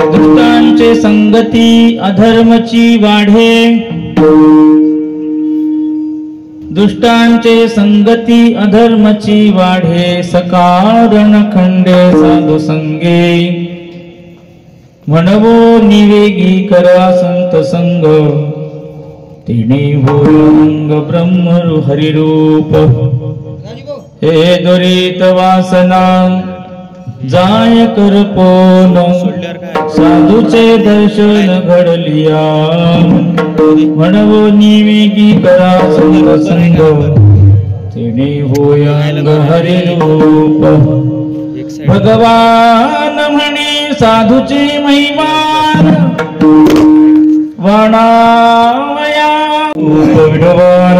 दुष्टांचे संगती अधर्मची वाढे, दुष्टांचे संगती अधर्मची वाढे, सकारण खंडे साधु संगे, म्हणवो निवेगी करा संत संग, तिने होय ब्रह्म हरिरूप, हे दुरित वासना जाय करपोन, साधूचे दर्शन घडलिया, म्हणवो निवेगी करा संत संग, तिने होय हरिरूप, भगवान म्हणे साधूची महिमा वाणावया, विडवान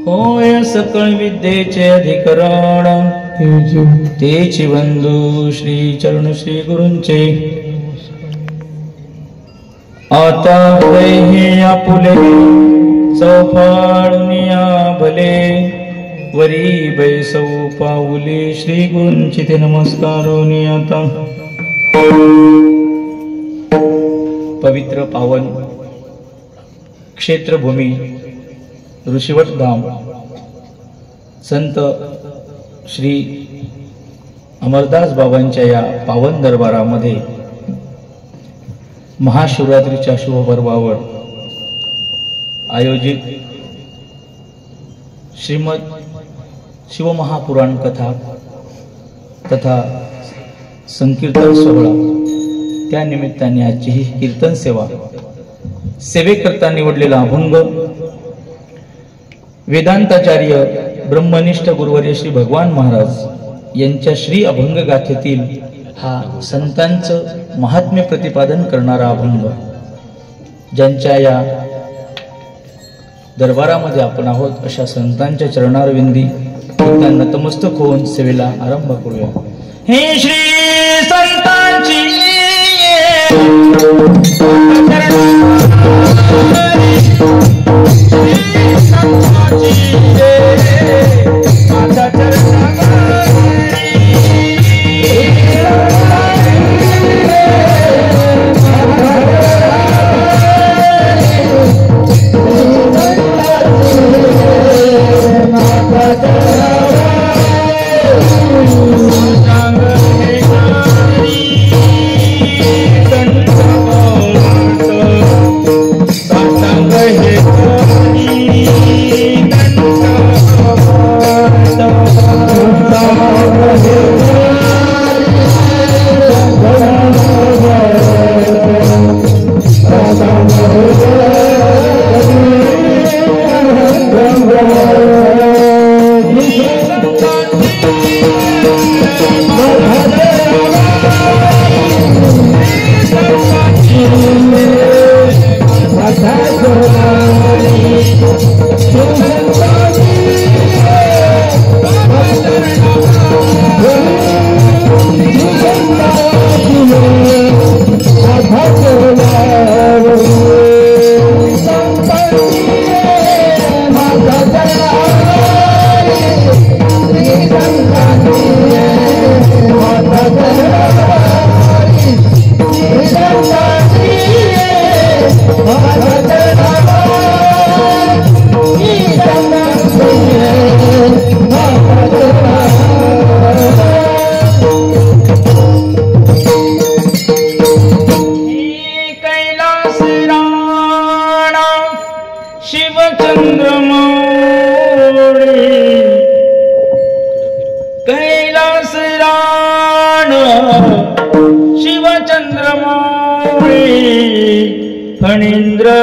होय सकळ विद्येचे अधिकरण तेची बंधू श्री चरण श्री गुरूंचे आता हे आपुले चौफाळुनिया भले वरी बैसौ पाऊले श्री गुरूंची ते नमस्कारोनी आता पवित्र पावन क्षेत्रभूमी ऋषिवट धाम संत श्री अमरदास बाबांच्या या पावन दरबारामध्ये महाशिवरात्रीच्या शुभ पर्वावर आयोजित श्रीमद शिवमहापुराण कथा तथा संकीर्तन सोहळा त्या निमित्ताने आजची ही कीर्तन सेवा सेवेकरता निवडलेला अभंग वेदांताचार्य ब्रह्मनिष्ठ गुरुवर्य श्री भगवान महाराज यांच्या श्री अभंग गाथेतील हा संतांचं महात्म्य प्रतिपादन करणारा अभंग ज्यांच्या या दरबारामध्ये आपण आहोत अशा संतांच्या चरणारविंदी त्यांना नतमस्तक होऊन सेवेला आरंभ करूया। हे श्री संतांची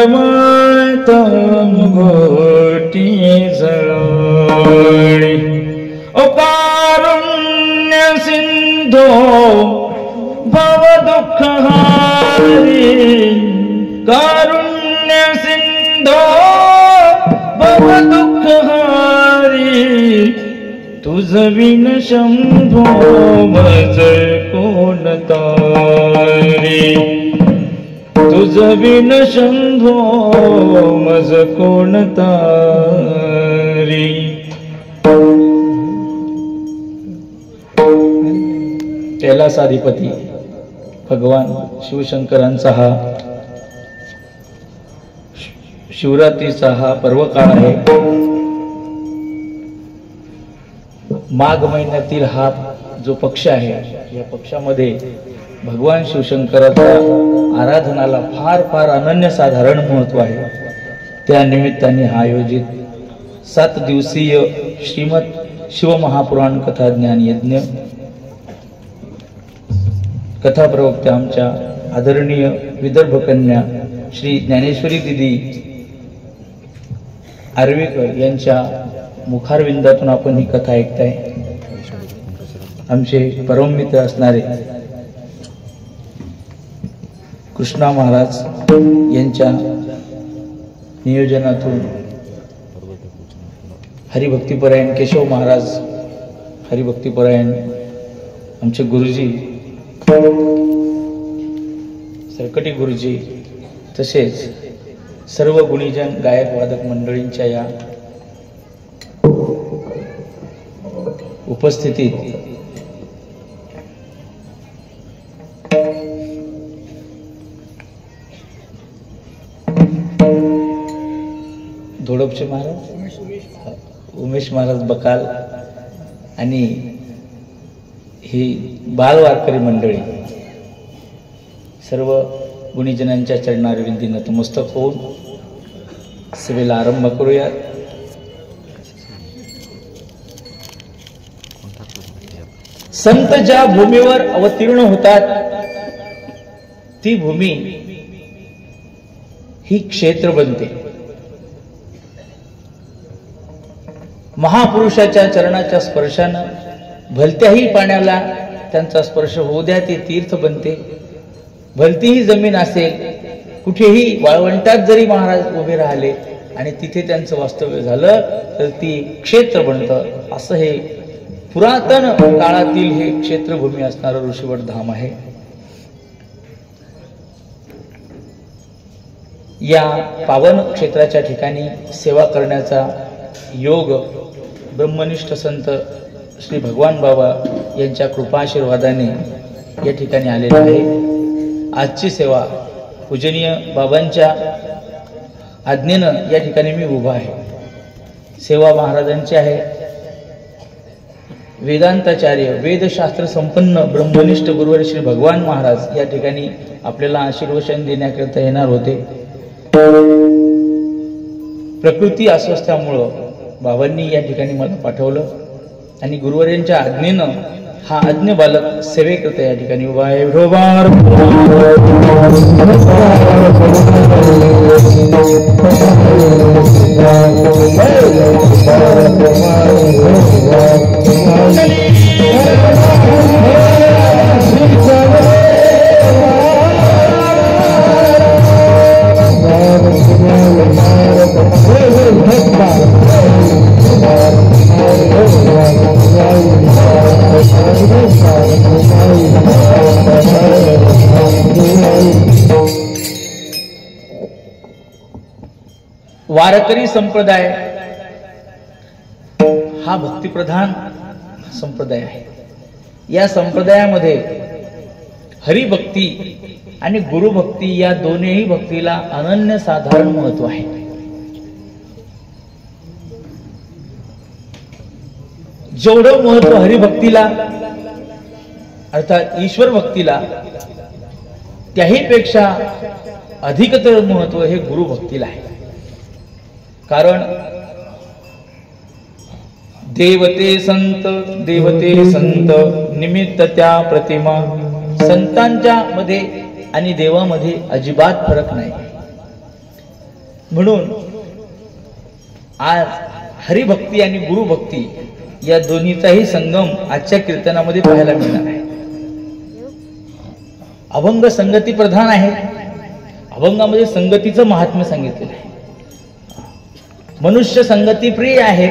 फणींद्रमतम गोटी जळणी कारुण्य सिंधो भव दुःख हारी कारुण्य सिंधो भव दुःख हारी तुझ विन शंभो मज कोण तारी तुझ बिन शंभो मज कोण तारी। कैलासाधिपती भगवान शिवशंकरांचा हा शिवरात्रीचा हा पर्वकाळ आहे। माघ महिन्यातील हा जो पक्ष आहे या पक्षामध्ये भगवान शिवशंकराच्या आराधनाला फार फार अनन्यसाधारण महत्व आहे। त्या निमित्ताने हा आयोजित 7 दिवसीय श्रीमद शिवमहापुराण कथा ज्ञान यज्ञ कथा प्रवक्त्या आमच्या आदरणीय विदर्भ कन्या श्री ज्ञानेश्वरी दिदी आर्वेकर यांच्या मुखारविंदातून आपण ही कथा ऐकताय। आमचे परममित्र असणारे कृष्णा महाराज यांच्या नियोजनातून हरिभक्तीपरायण केशव महाराज, हरिभक्तीपरायण आमचे गुरुजी सरकटी गुरुजी, तसेच सर्व गुणीजन गायक वादक मंडळींच्या या उपस्थितीत धोडपचे महाराज, उमेश महाराज बकाल आणि ही बालवारकरी मंडळी, सर्व गुणीजनांच्या चरणारविंदी नतमस्तक होऊन सेवेला आरंभ करूया. संत ज्या भूमीवर अवतीर्ण होतात ती भूमी ही क्षेत्र बनते. महापुरुषाच्या चरणाच्या स्पर्शानं भलत्याही पाण्याला त्यांचा स्पर्श होऊ द्या, ते तीर्थ बनते. भलतीही जमीन असेल, कुठेही वाळवंटात जरी महाराज उभे राहिले आणि तिथे त्यांचं वास्तव्य झालं तर ती क्षेत्र बनतं. असं हे पुरातन काळातील हे क्षेत्रभूमी असणारं ऋषीवट धाम आहे. या पावन क्षेत्राच्या ठिकाणी सेवा करण्याचा योग ब्रह्मनिष्ठ संत श्री भगवान बाबा यांच्या कृपाशीर्वादाने या ठिकाणी आलेला आहे. आजची सेवा पूजनीय बाबांच्या आज्ञेनं या ठिकाणी मी उभा आहे. सेवा महाराजांची आहे. वेदांताचार्य, वेदशास्त्र संपन्न ब्रह्मनिष्ठ गुरुवर श्री भगवान महाराज या ठिकाणी आपल्याला आशीर्वचन देण्याकरिता येणार होते. प्रकृती अस्वस्थामुळं बाबांनी या ठिकाणी मला पाठवलं आणि गुरुवर्यांच्या आज्ञेनं हा आज्ञ बालक सेवेकरता या ठिकाणी उभा आहे. वारकरी संप्रदाय हा भक्तिप्रधान संप्रदाय आहे. या संप्रदायामध्ये हरिभक्ती आणि गुरुभक्ती या दोन्ही भक्तीला अनन्यसाधारण महत्व आहे. जेवढं महत्व हरिभक्तीला अर्थात ईश्वर भक्तीला, त्याहीपेक्षा अधिकतर महत्व हे गुरुभक्तीला आहे. कारण देवते संत निमित्त त्या प्रतिमा, संतांच्या मध्ये आणि देवामध्ये अजिबात फरक नाही. म्हणून आज हरिभक्ती आणि गुरुभक्ती या दोन्हीचाही संगम आजच्या कीर्तनामध्ये पाहायला मिळणार आहे. अभंग संगती प्रधान आहे. अभंगामध्ये संगतीचं महात्म्य सांगितलेलं आहे. मनुष्य संगती प्रिय आहे.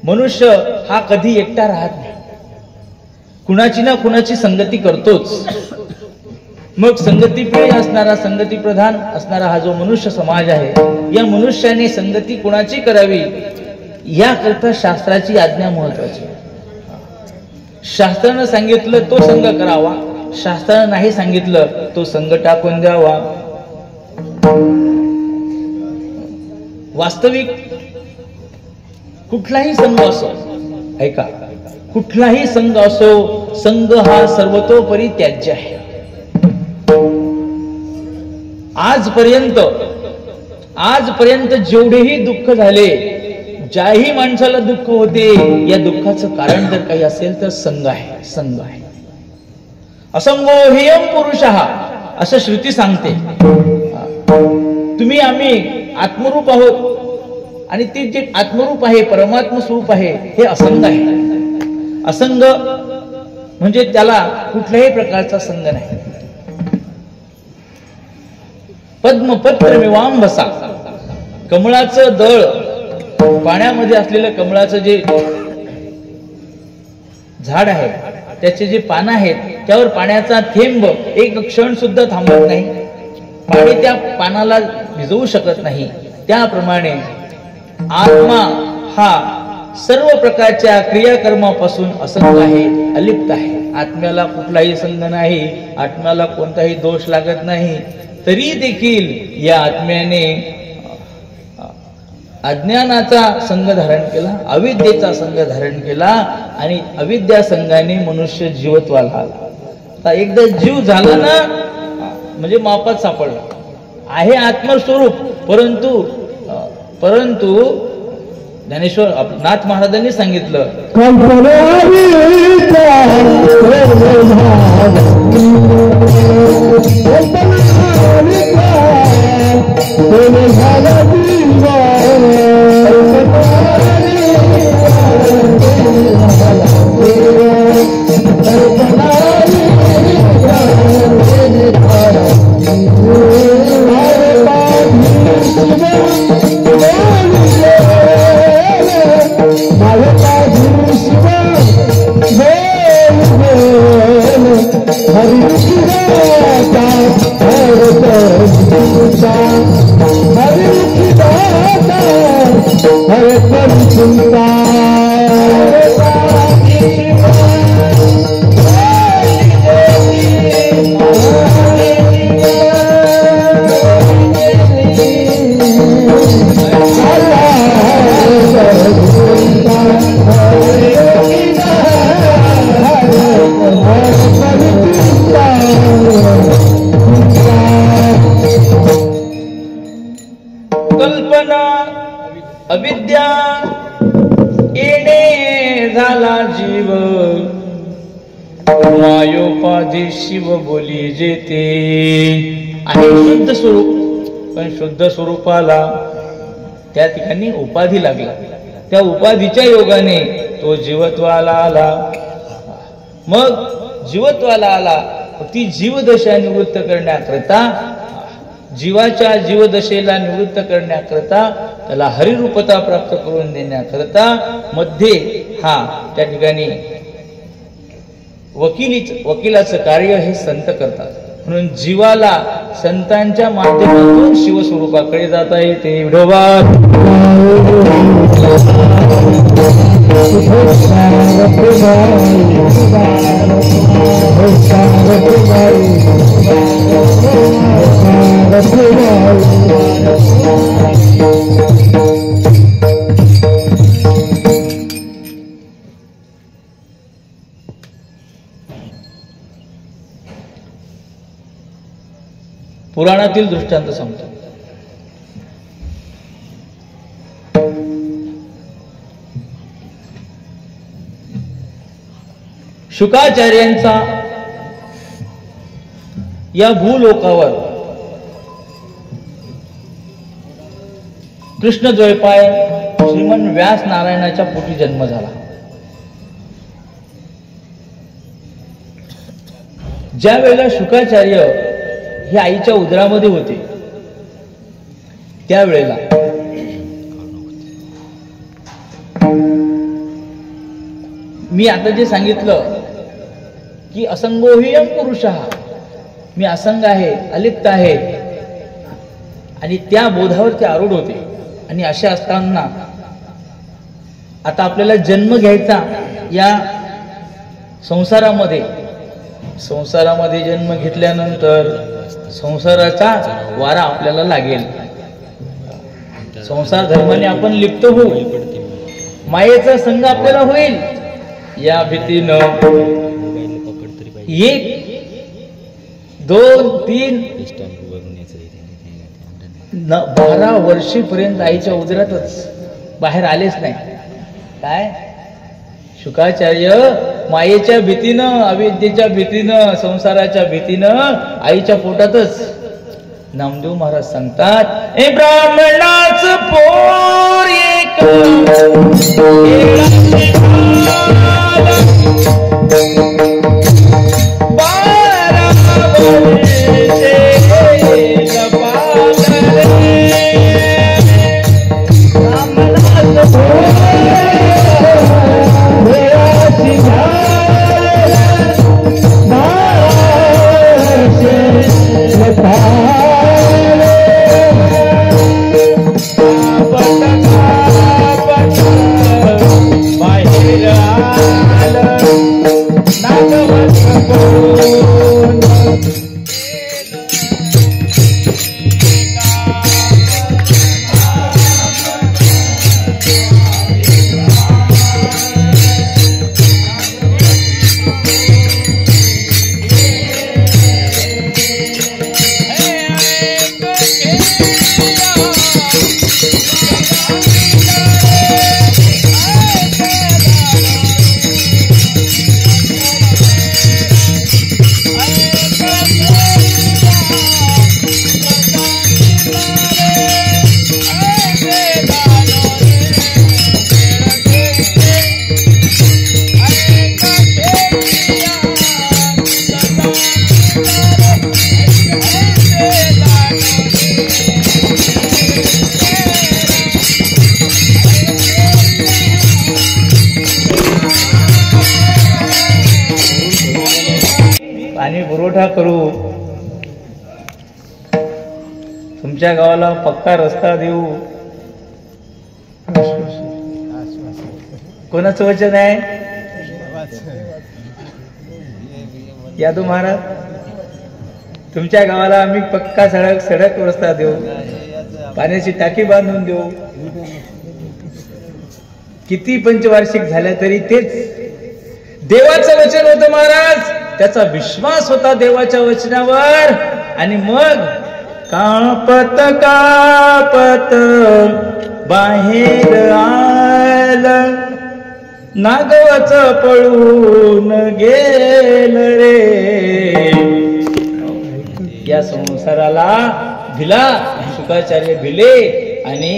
मनुष्य हा कधी एकटा राहत नाही, कुणाची ना कुणाची संगती करतोच. मग संगती प्रिय असणारा, संगती प्रधान असणारा हा जो मनुष्य समाज आहे, या मनुष्याने संगती कुणाची करावी याकरता शास्त्राची आज्ञा महत्वाची. शास्त्रानं सांगितलं तो संग करावा, शास्त्रानं नाही सांगितलं तो संग टाकून द्यावा. वास्तविक कुठलाही संघ असो, ऐका, कुठलाही संघ असो, संघ हा सर्वतोपरी त्याज्य आहे. आजपर्यंत जेवढेही दुःख झाले, ज्याही माणसाला दुःख होते, या दुःखाचं कारण जर काही असेल तर संघ आहे. संघ आहे. असंगो ह्ययं पुरुषः असं श्रुती सांगते. तुम्ही आम्ही आत्मरूप आहोत आणि ते जे आत्मरूप आहे, परमात्म स्वरूप आहे, हे असंग आहे. असंग म्हणजे त्याला कुठल्याही प्रकारचा संग नाही. पद्मपत्र मिवांबसा, कमळाचं दळ पाण्यामध्ये असलेलं कमळाचं जे झाड आहे, त्याचे जे पानं आहेत, त्यावर पाण्याचा थेंब एक क्षण सुद्धा थांबत नाही, पाणी त्या पानाला भिजवू शकत नाही. त्याप्रमाणे आत्मा हा सर्व प्रकारच्या क्रियाकर्मापासून असंग आहे, अलिप्त आहे. आत्म्याला कुठलाही संग नाही, आत्म्याला कोणताही दोष लागत नाही. तरी देखील या आत्म्याने अज्ञानाचा संग धारण केला, अविद्येचा संग धारण केला आणि अविद्या संघाने मनुष्य जीवत्वाला आला. आता एकदा जीव झाला ना म्हणजे मापात सापडला. आहे आत्मस्वरूप, परंतु ज्ञानेश्वर नाथ महाराजांनी सांगितलं, कल्पना अविद्या येणे झाला जीव, मायोपाधी शिव बोली जेते. आहे शुद्ध स्वरूप, पण शुद्ध स्वरूपाला त्या ठिकाणी उपाधी लागला. त्या उपाधीच्या योगाने तो जीवत्वाला आला. मग जीवत्वाला आला, ती जीवदशा निवृत्त करण्याकरता, जीवाच्या जीवदशेला निवृत्त करण्याकरता, त्याला हरिरूपता प्राप्त करून देण्याकरता मध्ये हा त्या ठिकाणी वकिलाचं कार्य हे संत करतात. म्हणून जीवाला संतांच्या माध्यमातून शिवस्वरूपाकडे जाता येते. विठोबा पुराणातील दृष्टांत सांगतो. शुकाचार्यांचा या भूलोकावर कृष्णद्वैपाय श्रीमन व्यास नारायणाच्या पोटी जन्म झाला. ज्या वेळेला शुकाचार्य हे आईच्या उदरामध्ये होते, त्यावेळेला मी आता जे सांगितलं की असंगोहियम पुरुषः, मी असंग आहे, अलिप्त आहे, आणि त्या बोधावर ते आरूढ होते. आणि अशा असताना आता आपल्याला जन्म घ्यायचा या संसारामध्ये जन्म घेतल्यानंतर संसाराचा वारा आपल्याला लागेल. संसार धर्माने आपण लिप्त होऊ, मायेचा संग आपल्याला होईल. या भीतीनं 1, 2, 3, 12 वर्षेपर्यंत आईच्या उदरातच बाहेर आलेच नाही. काय शुकाचार्य मायेच्या भीतीनं, अविद्येच्या भीतीनं, संसाराच्या भीतीनं आईच्या पोटातच. नामदेव महाराज सांगतात, ए ब्राह्मणाच पोर एक ब्राह्मणाच पुरवठा करू, तुमच्या गावाला पक्का रस्ता देऊ. कोणाचं वचन आहे? यादव महाराज, तुमच्या गावाला आम्ही पक्का सडक रस्ता देऊ, पाण्याची टाकी बांधून देऊ. किती पंचवार्षिक झाल्या तरी तेच देवाचं वचन होतं महाराज. त्याचा विश्वास होता देवाच्या वचनावर. आणि मग कापत कापत बाहेर आलं, नागवच पळून गेल रे. या संसाराला भिला शुकाचार्य भिले आणि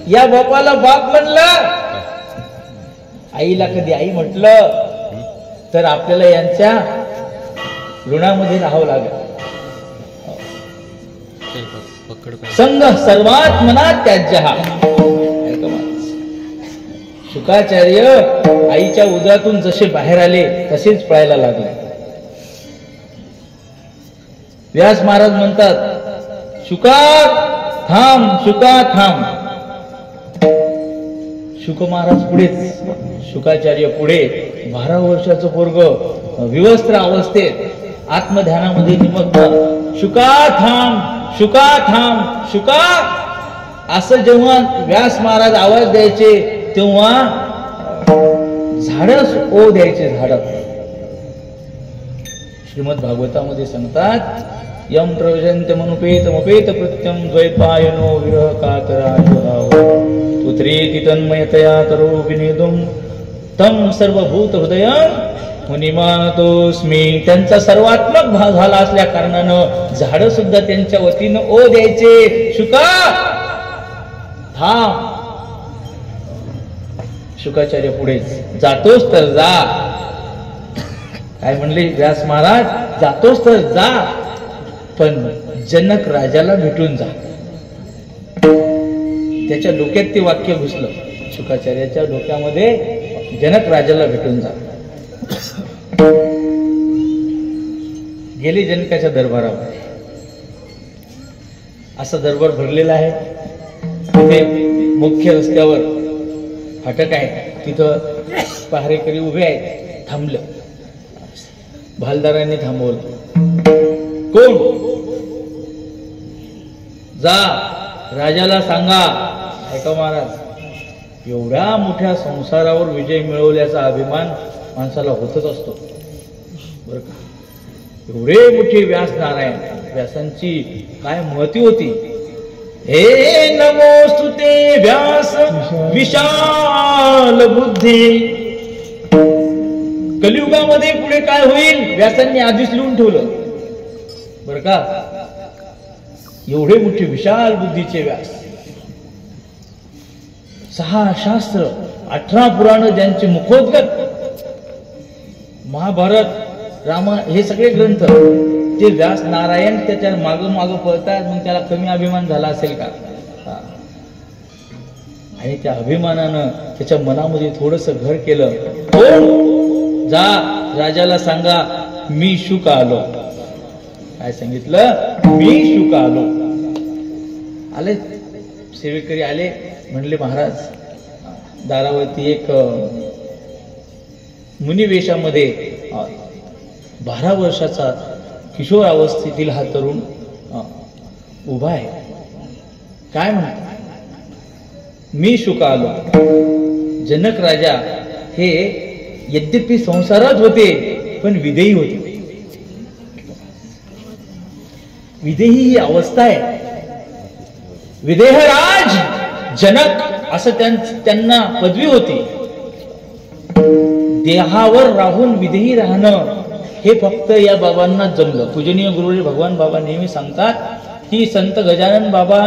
या बापाला बाप म्हणलं. आईला कधी आई म्हटलं तर आपल्याला यांच्या ऋणामध्ये राहावं लागेल. संघ सर्वात मनात त्याज्य हा. शुकाचार्य आईच्या उदरातून जसे बाहेर आले तसेच पळायला लागले. व्यास महाराज म्हणतात, शुका थांब, शुका थांब. शुक महाराज पुढेच, शुकाचार्य पुढे. 12 वर्षाचं पोरग विवस्त्र अवस्थेत आत्मध्यानामध्ये निमग्न. शुका थांब, शुका थांब, शुका. असं जेव्हा व्यास महाराज आवाज द्यायचे तेव्हा झाडच ओ द्यायचे. झाड श्रीमद भागवतामध्ये सांगतात, यम प्रवजंत मनुपेत प्रत्यम द्वैपायनो विरह कातराजुराव पुत्रेति तन्मयतया करो विनेदुम तम सर्वभूत हृदयम मुनिमानतोस्मी. त्यांचा सर्वात्मक भाव झाला असल्या कारणानं झाड सुद्धा त्यांच्या वतीनं ओ द्यायचे. शुका थांब. शुकाचार्य पुढेच, जातोस तर जा. काय म्हणले व्यास महाराज? जातोस तर जा, पण जनक राजाला भेटून जा. त्याच्या डोक्यात ते वाक्य घुसलं. शुकाचार्याच्या डोक्यामध्ये जनक राजाला भेटून जा. गेले जनकाच्या दरबारावर. असा दरबार भरलेला आहे. तिथे मुख्य रस्त्यावर फाटक आहे, तिथं पहारेकरी उभे आहेत. थांबलं. भालदारांनी थांबवलं. कोण? जा राजाला सांगा. ऐका महाराज, एवढ्या मोठ्या संसारावर विजय मिळवल्याचा अभिमान माणसाला होतच असतो बरं का. एवढे मोठे व्यास नारायण, व्यासांची काय महती होती. हे नमोस्तुते व्यास विशाल बुद्धी. कलियुगामध्ये पुढे काय होईल व्यासांनी आधीच लिहून ठेवलं बरं का. एवढे मोठे विशाल बुद्धीचे व्यास. 6 शास्त्र, 18 पुराण ज्यांचे मुखोद्गत, महाभारत, राम, हे सगळे ग्रंथ जे व्यास नारायण त्याच्या मागं पळतात. मग त्याला कमी अभिमान झाला असेल का? आणि त्या अभिमानानं त्याच्या मनामध्ये थोडस घर केलं. जा राजाला सांगा, मी शुक आलो. काय सांगितलं? मी शुक आलो. आले सेवेकरी आले. म्हणले महाराज, दारावरती एक मुनिवेशामध्ये 12 वर्षाचा किशोर अवस्थेतील हा तरुण उभा आहे. काय म्हणतो? मी शुक आलो. जनक राजा हे यद्यपि संसारात होते पण विदेही होते. विदेही ही अवस्था आहे. विदेहराज जनक असं त्यांना पदवी होती. देहावर राहून विदेही राहणं हे फक्त या बाबांना जमलं. पूजनीय गुरुजी भगवान बाबा नेहमी सांगतात की संत गजानन बाबा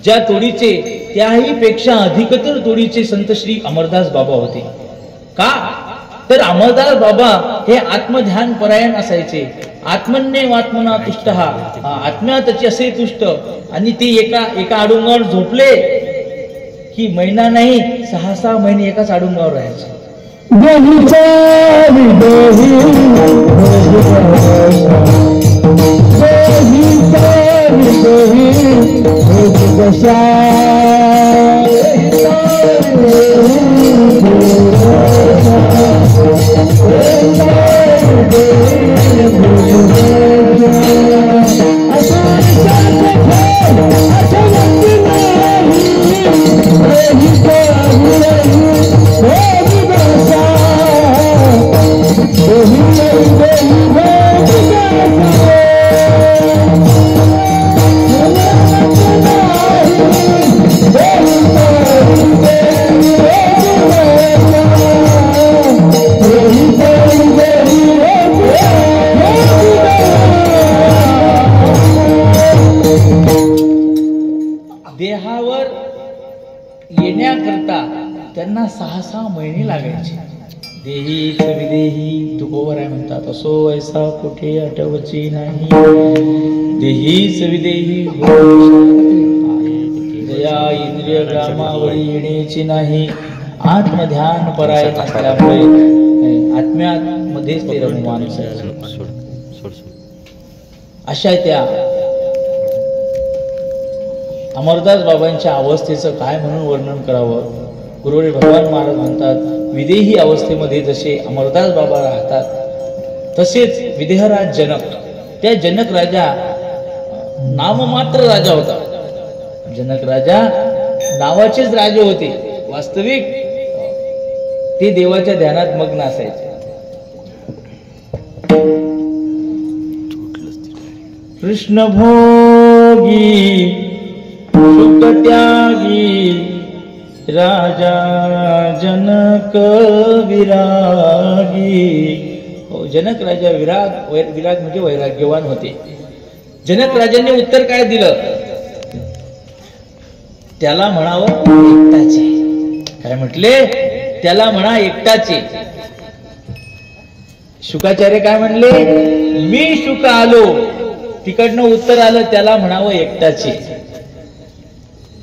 ज्या तोडीचे त्याही पेक्षा अधिकतर तोडीचे संत श्री अमरदास बाबा होते. का तर अमरदास बाबा हे आत्मध्यान परायण असायचे. आत्मन्य आत्मना तुष्ट, हा आत्म्यातच असे तुष्ट. आणि ते एका अडुंगावर झोपले की महिना नाही 6-6 महिने एकाच अडुंगावर राहायचे. देहीचा विदेही देहीचा विदेही दशा देहावर येण्याकरता त्यांना 6-6 महिने लागायचे. देहीच विदेही तुकोबर आहे म्हणतात, असो ऐसा कुठे आठवची नाही. देहीच विदेही दया इंद्रिय ग्रामावरी येण्याची नाही. आत्मध्यान परायण असल्यामुळे आत्म्यामध्येच ते रममान अशा त्या अमरदास बाबांच्या अवस्थेचं काय म्हणून वर्णन करावं. गुरुवरी भगवान महाराज म्हणतात, विदेही अवस्थेमध्ये जसे अमरदास बाबा राहतात तसेच विदेहराज जनक, त्या जनक राजा नाममात्र राजा होता. जनक राजा नावाचेच राजे होते, वास्तविक ते देवाच्या ध्यानात मग्न असायचे. कृष्ण भोगी सुख त्यागी राजा जनक विरागी. हो, जनक राजा विराग म्हणजे वैराग्यवान होते. जनक राजांनी उत्तर काय दिलं, त्याला म्हणावं एकटाचे. काय म्हटले, त्याला म्हणा एकटाचे. शुकाचार्य काय म्हणले, मी शुक आलो. तिकडनं उत्तर आलं, त्याला म्हणावं एकटाचे.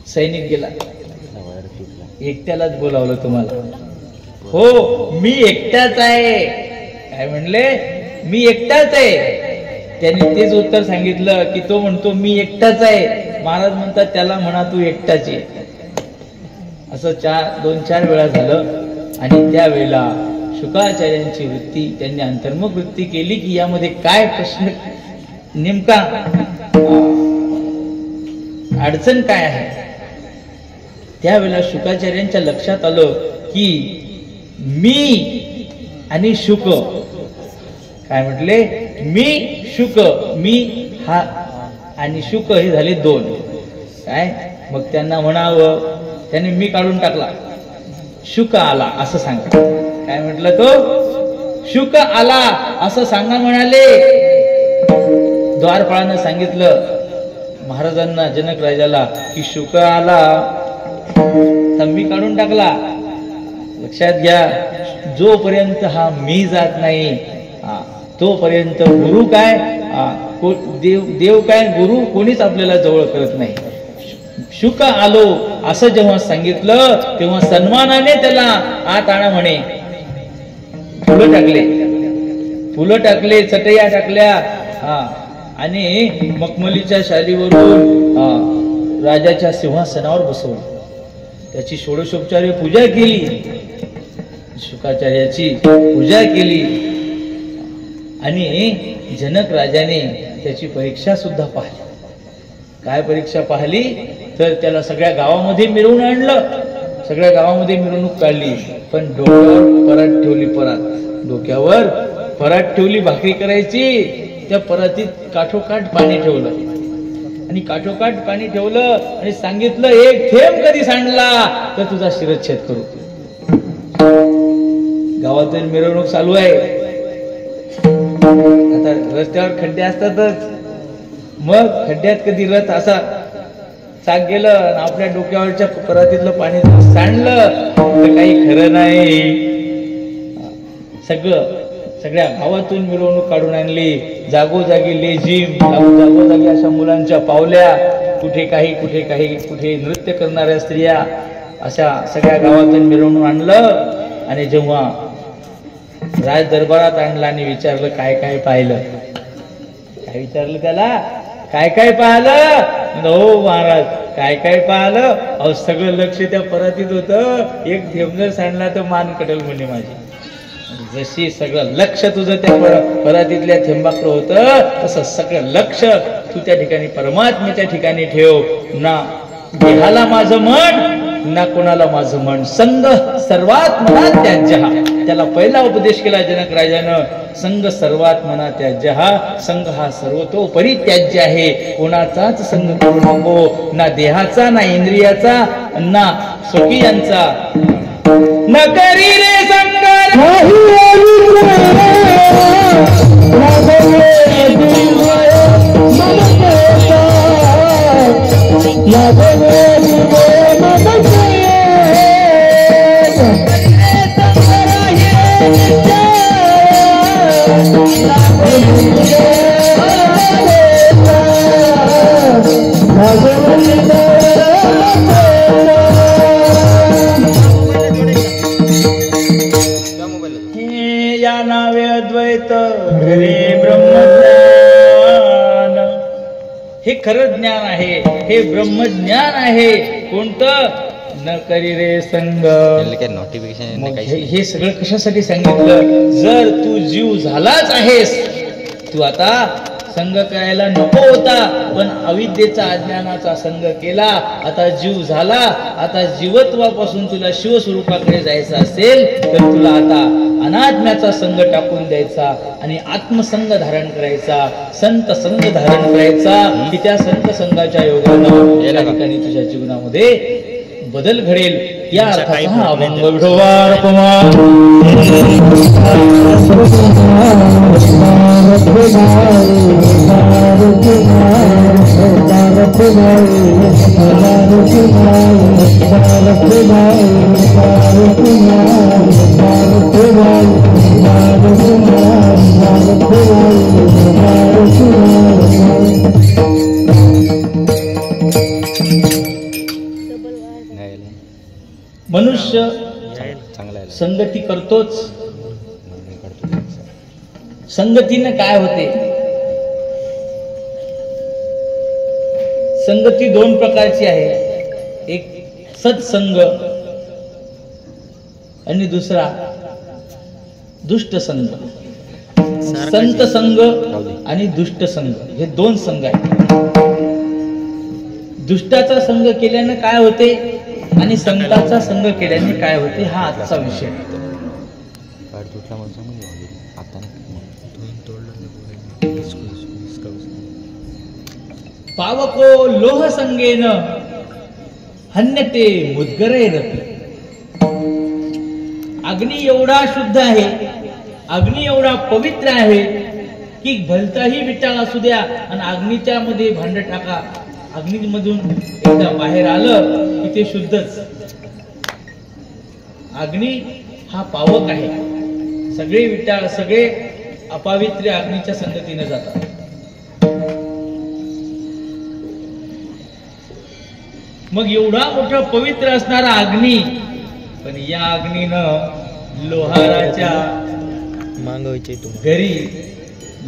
सैनिक गेला, एकट्यालाच बोलावलं तुम्हाला. हो, मी एकटाच आहे. काय म्हणले, मी एकटाच आहे. त्यांनी तेच उत्तर सांगितलं की तो म्हणतो मी एकटाच आहे. महाराज म्हणतात त्याला म्हणा तू एकटाच आहे. असं 2-4 वेळा झालं. आणि त्यावेळेला शुकाचार्यांची वृत्ती, त्यांनी अंतर्मुख वृत्ती केली की यामध्ये काय प्रश्न, नेमका अडचण काय आहे. त्यावेळेला शुकाचार्यांच्या लक्षात आलं की मी आणि शुक, काय म्हटले, मी शुक, मी हा आणि शुक हे झाले 2. काय मग त्यांना म्हणावं, त्यांनी मी काढून टाकला, शुक आला असं सांगा. काय म्हटलं, तो शुक आला असं सांगा म्हणाले. द्वारपाळानं सांगितलं महाराजांना, जनक राजाला, की शुक आला तर मी काढून टाकला. लक्षात घ्या, जोपर्यंत हा मी जात नाही तोपर्यंत गुरु काय, देव काय, गुरु कोणीच आपल्याला जवळ करत नाही. शुक आलो असं जेव्हा सांगितलं तेव्हा सन्मानाने त्याला आत आणा म्हणे. फुलं टाकले, चटया टाकल्या आणि मखमलीच्या शालीवरून राजाच्या सिंहासनावर बसवलं. त्याची षोडशोपचारे पूजा केली, शुकाचार्याची पूजा केली. आणि जनक राजाने त्याची परीक्षा सुद्धा पाहिली. काय परीक्षा पाहिली तर त्याला सगळ्या गावामध्ये मिरवून आणलं, सगळ्या गावामध्ये मिरवणूक काढली. पण डोक्यावर परात ठेवली. डोक्यावर परात ठेवली, भाकरी करायची. त्या परातीत काठोकाठ पाणी ठेवलं आणि काठोकाठ पाणी ठेवलं आणि सांगितलं, एक थेंब कधी सांडला तर तुझा शिरच्छेद करू. गावातून मिरवणूक चालू आहे. आता रस्त्यावर खड्डे असतातच. मग खड्ड्यात कधी रथ असा चाक गेलं आणि आपल्या डोक्यावरच्या परातीतलं पाणी सांडलं तर काही खरं नाही. सगळ्या गावातून मिरवणूक काढून आणली. जागोजागी लेझिम, जागोजागी अशा मुलांच्या पावल्या, कुठे काही नृत्य करणाऱ्या स्त्रिया, अशा सगळ्या गावातून मिरवणूक आणलं. आणि जेव्हा राज दरबारात आणला आणि विचारलं काय काय पाहिलं. काय विचारलं त्याला, काय काय पाहिलं. हो महाराज काय काय पाहिलं. अहो सगळं लक्ष त्या परातीत होतं. एक थेंब जर सांडला तर मान कटल म्हणे माझी. जशी सगळं लक्ष तुझं त्या परातीतल्या थेंबाकडे होतं तसं सगळं लक्ष तू त्या ठिकाणी परमात्म्याच्या ठिकाणी ठेव. ना देहाला माझं मन ना कोणाला माझं मन. संग सर्वात मनात त्याज्य हा. त्याला पहिला उपदेश केला जनक राजानं. संग सर्वात मनात त्याज्य हा. संघ हा सर्वतोपरी त्याज्य आहे. कोणाचाच संग करू नको. ना देहाचा ना इंद्रियाचा ना स्वकीयांचा. न करी रे संग या नावे अद्वैत घरी ब्रह्मज्ञान. हे खरं ज्ञान आहे. हे ब्रह्मज्ञान आहे. कोणतं. न करी रे संग. हे सगळं कशासाठी सांगितलं. जर तू जीव झालाच आहेस. तू आता संग करायला नको होता पण अविद्येचा अज्ञानाचा संग केला. आता जीव झाला. आता जीवत्वापासून तुला शिवस्वरूपाकडे जायचं असेल तर तुला आता अनात्म्याचा संग टाकून द्यायचा आणि आत्मसंग धारण करायचा. संत संग धारण करायचा की त्या संत संघाच्या योगानं या ठिकाणी तुझ्या जीवनामध्ये बदल घडेल. या अर्थाचा हा अभंग विठोबा कुमार. मनुष्य संगती करतोच. संगतीनं काय होते. संगती दोन प्रकारची आहे. एक सत्संग आणि दुसरा दुष्ट संघ. संत संघ आणि दुष्ट संघ हे दोन संघ आहेत. दुष्टाचा संघ केल्यानं काय होते आणि संताचा संघ केल्याने काय होते हा आजचा विषय. पावको लोह संगेन हन्यते मुद्गरैरपि. अग्नी एवढा शुद्ध आहे. अग्नी एवढा पवित्र आहे की भलताही विटाळ असू द्या आणि अग्नीच्या मध्ये भांड टाका. अग्नीमधून एकदा बाहेर आलं की ते शुद्धच. अग्नी हा पावक आहे. सगळे विटाळ सगळे अपवित्र अग्नीच्या संगतीने जातात. मग एवढा मोठा पवित्र असणारा अग्नी पण या अग्नीनं लोहाराच्या घरी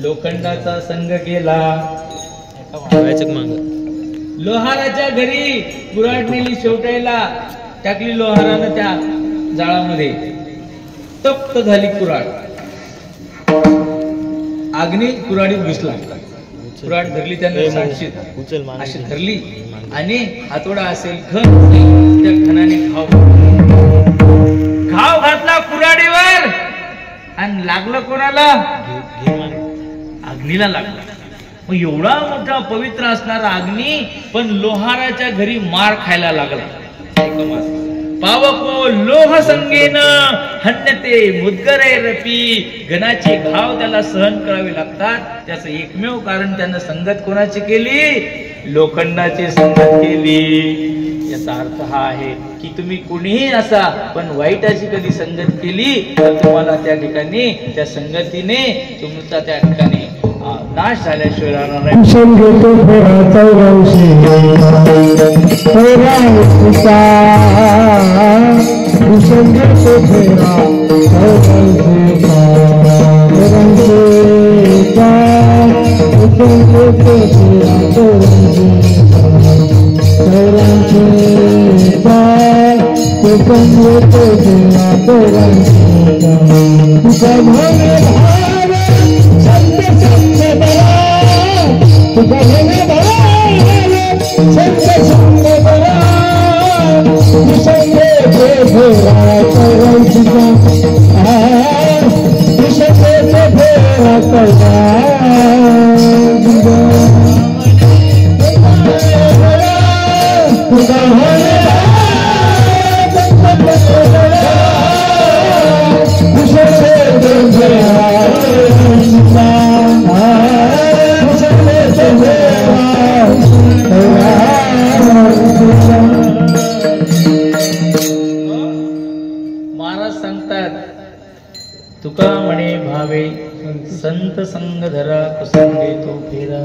लोखंडाचा संग केला. लोहाराच्या घरी कुऱ्हाड नेली शेवटायला टाकली. लोहारानं त्या जाळामध्ये तप्त झाली कुऱ्हाड. अग्नी कुऱ्हाडीत घुसला. कुऱ्हाड धरली त्यानं साक्षीत अशी धरली आणि हातोडा असेल घन त्या घनाने घाव घातला कुऱ्हाडीवर आणि लागलं कोणाला. अग्नीला लागला. मग एवढा मोठा पवित्र असणारा अग्नी पण लोहाराच्या घरी मार खायला लागला. पावको लोह संगेन हन्यते मुद्गरैरपि. घनाचे घाव त्याला सहन करावे लागतात. त्याचं एकमेव कारण त्यानं संगत कोणाची केली. लोखंडाची संगत केली. याचा अर्थ हा आहे की तुम्ही कुणीही असा पण वाईटाची कधी संगत केली तर तुम्हाला त्या ठिकाणी त्या संगतीने तुमचा त्या ठिकाणी नाश झाल्याशिवाय राहणार नाही. संगीत महाराज सांगतात, तुका म्हणे भावे संत संग धरा कुसंगे तो फेरा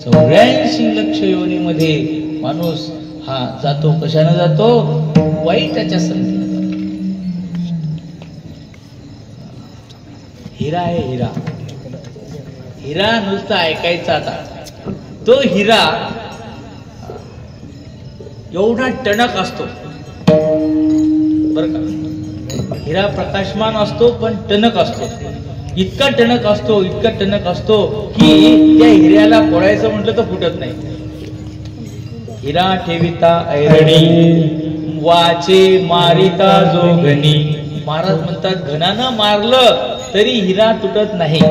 84 लक्ष योनीमध्ये माणूस हा जातो. कशाने जातो? वाईटाच्या संगतीने. हिरा आहे हिरा. हिरा नुसता ऐकायचा. आता तो हिरा एवढा टणक असतो बर का. हिरा प्रकाशमान असतो पण टणक असतो. इतका टणक असतो, इतका टणक असतो की त्या हिऱ्याला फोडायचं म्हटलं तर फुटत नाही. हिरा ठेविता ऐरणी वाचे मारिता जो घनी. महाराज म्हणतात, घनानं मारलं तरी हिरा तुटत नाही.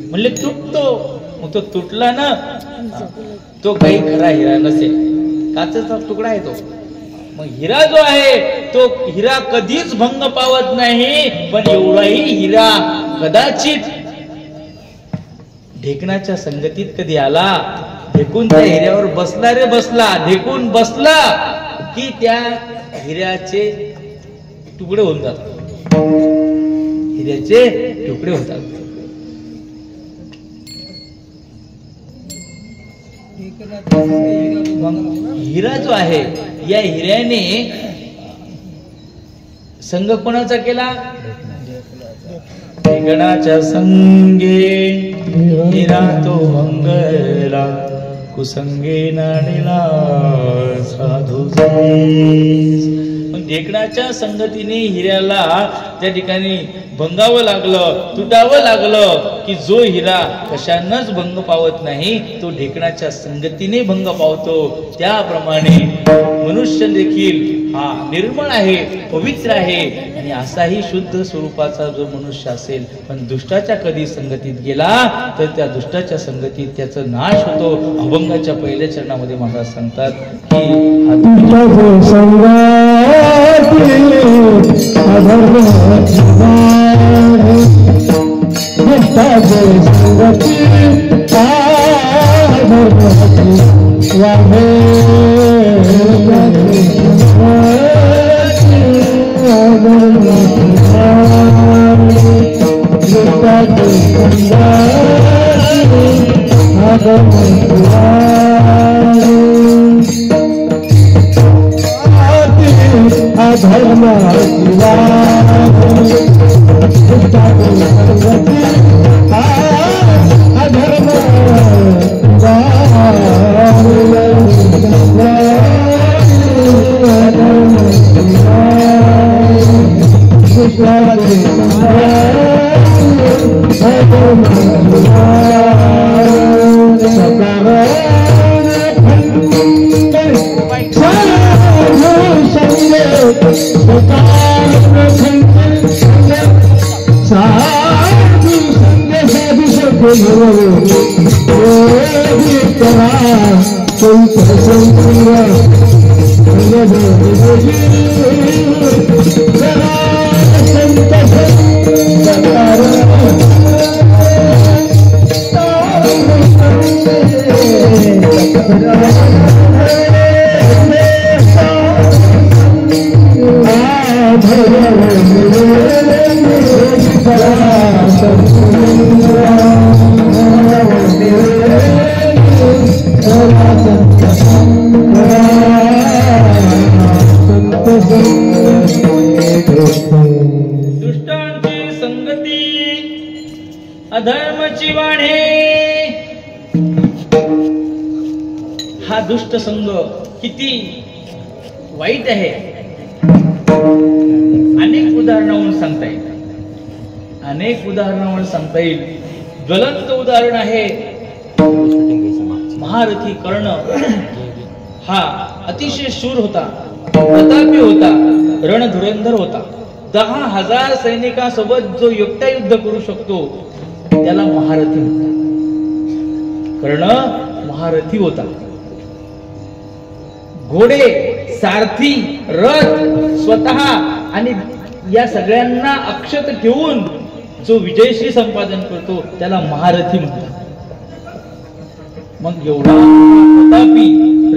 म्हणले तुटतो, मग तो तुटला ना, तो काही खरा हिरा नसेल, काचेचा तुकडा आहे तो. मग हिरा जो आहे तो हिरा कधीच भंग पावत नाही. पण एवढाही हिरा कदाचित ढेकणाच्या संगतीत कधी आला, ढेकून त्या हिऱ्यावर बसला रे बसला, ढेकून बसला की त्या हिऱ्याचे तुकडे होऊन जातात. हिऱ्याचे तुकडे होतात. हिरा जो आहे, या हिऱ्याने संग कोणाचा केला? ढेकणाच्या संगे हिरा तो अंगला, कुसंगे नाणेला साधू. ढेकणाच्या संगतीने हिऱ्याला त्या ठिकाणी भंगावं लागलं, तुटावं लागलं की जो हिरा कशानच भंग पावत नाही तो ढेकणाच्या संगतीने भंग पावतो. त्याप्रमाणे मनुष्य देखील हा निर्मळ आहे, पवित्र आहे आणि असाही शुद्ध स्वरूपाचा जो मनुष्य असेल, पण दुष्टाच्या कधी संगतीत गेला तर त्या दुष्टाच्या संगतीत त्याचा नाश होतो. अभंगाच्या पहिल्या चरणामध्ये महाराज सांगतात की संत दुष्ट संग किती वाईट आहे अनेक उदाहरणावरून सांगता येईल. अनेक उदाहरणावरून सांगता येईल. ज्वलंत उदाहरण आहे महारथी कर्ण. हा अतिशय शूर होता, प्रतापी होता, रणधुरंधर होता. 10,000 सैनिकांसोबत जो एकटा युद्ध करू शकतो त्याला महारथी म्हणतात. कर्ण महारथी होता. घोडे, सारथी, रथ स्वतः आणि या सगळ्यांना अक्षत ठेवून जो विजयश्री संपादन करतो त्याला महारथी म्हणतात. मग एवढा प्रतापी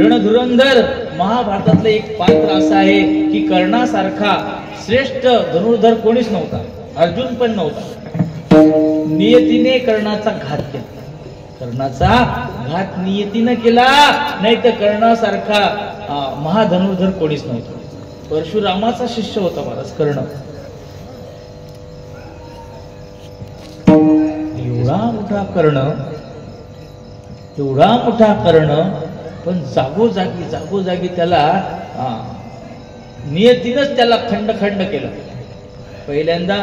रणधुरंधर महाभारतातलं एक पात्र असं आहे की कर्णासारखा श्रेष्ठ धनुर्धर कोणीच नव्हता. अर्जुन पण नव्हता. नियतीने कर्णाचा घात केला. कर्णाचा घात नियतीने केला, नाही तर कर्णासारखा महाधनुर्धर कोणीच नव्हता. परशुरामाचा शिष्य होता महाराज कर्ण. एवढा मोठा कर्ण पण जागोजागी त्याला नियतीनच त्याला खंड केलं. पहिल्यांदा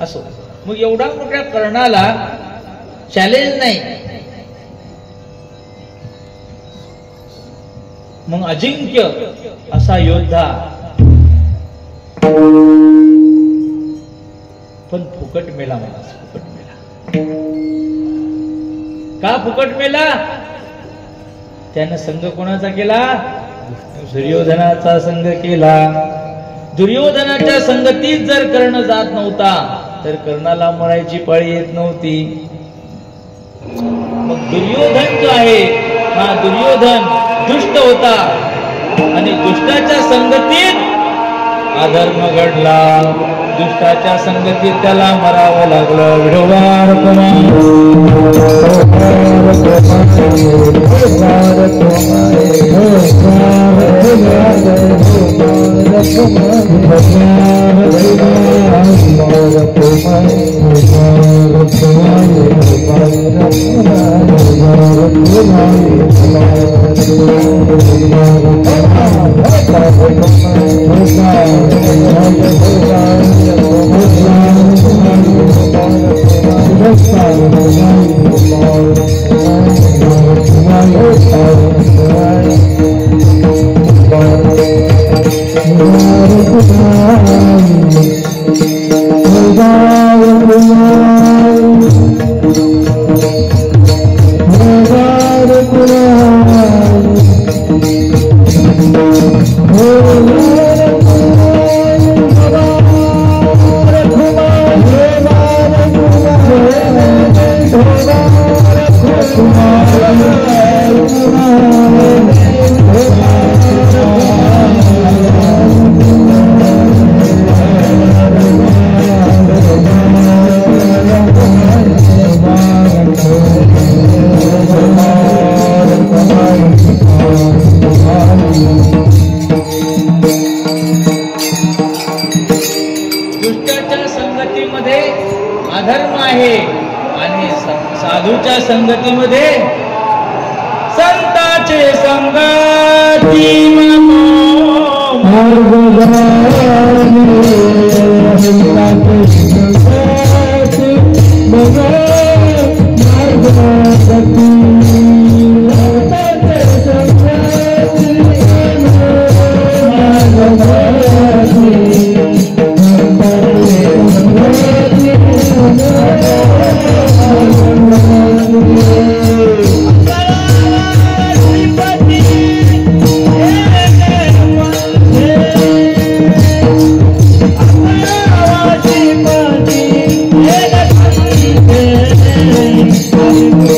असो. मग एवढा मोठ्या कर्णाला चॅलेंज नाही, मग अजिंक्य असा योद्धा पण फुकट मेला. मला फुकट मेला. का फुकट मेला? त्यानं संघ कोणाचा केला? दुर्योधनाचा संघ केला. दुर्योधनाच्या संगतीत जर कर्ण जात नव्हता तर कर्णाला मरायची पाळी येत नव्हती. मग दुर्योधन जो आहे हा दुर्योधन दुष्ट होता आणि दुष्टाच्या संगतीत अधर्म घडला. दुष्टाच्या संगतीत त्याला मरावं लागलं. विडोबार अधर्म आहे आणि साधूच्या संगतीमध्ये संताचे संगती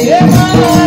Yeah.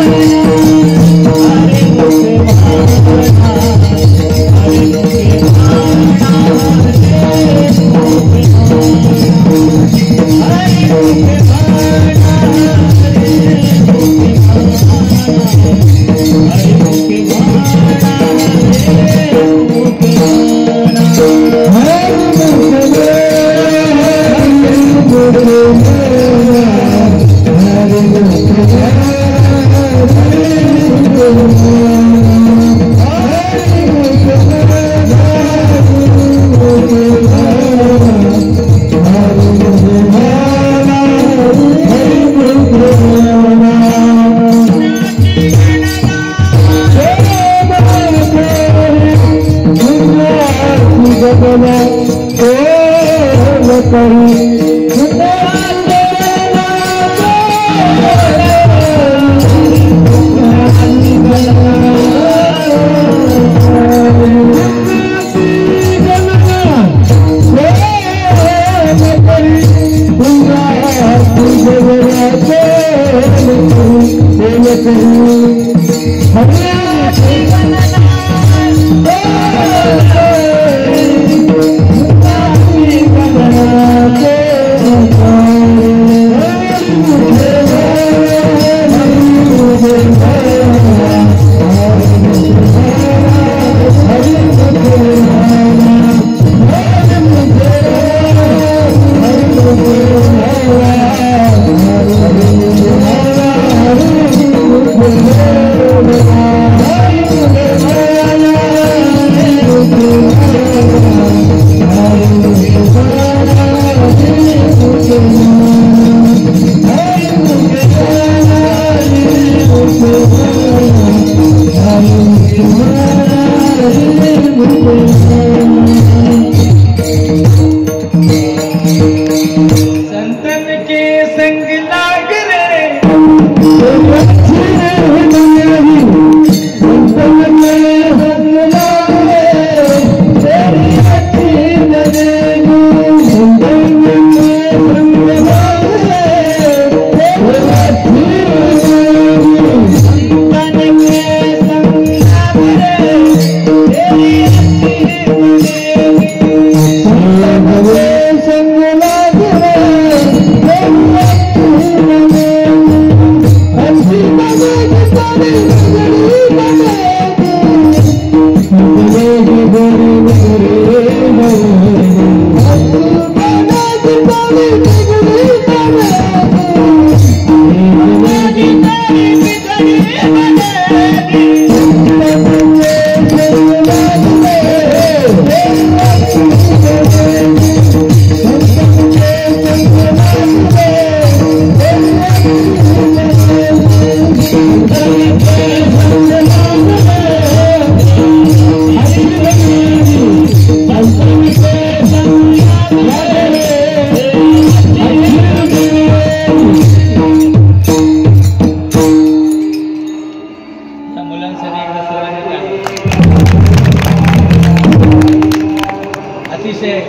अतिशय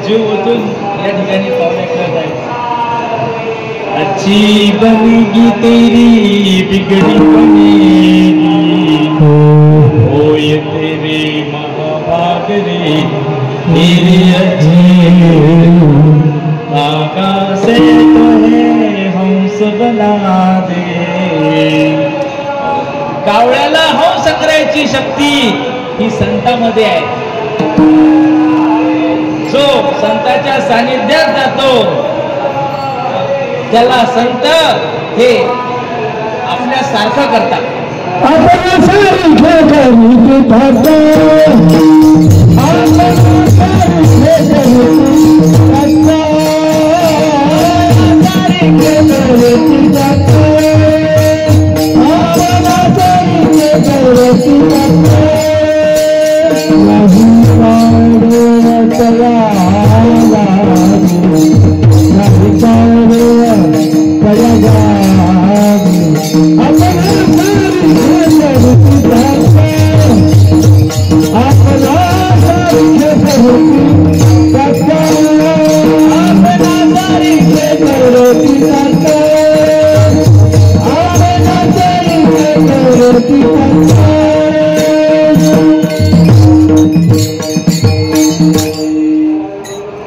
जीव ओतून या ठिकाणी पाहुणे खेळत आहेत. अच्छी बनेगी तेरी बिगड़ी बनेगी, होय तेरे महाभाग रे तेरी अच्छी आका से तो है हंस बना दे. कावळ्याला हंस करायची शक्ती ही संतांमध्ये आहे. जो संतांच्या सानिध्यात जातो त्याला संत हे आपल्या सारखं करतात. आपण सारखे करू भाता, आपण सारखे करू भाता, सारखे करू भाता, आपण सारखे करू भाता.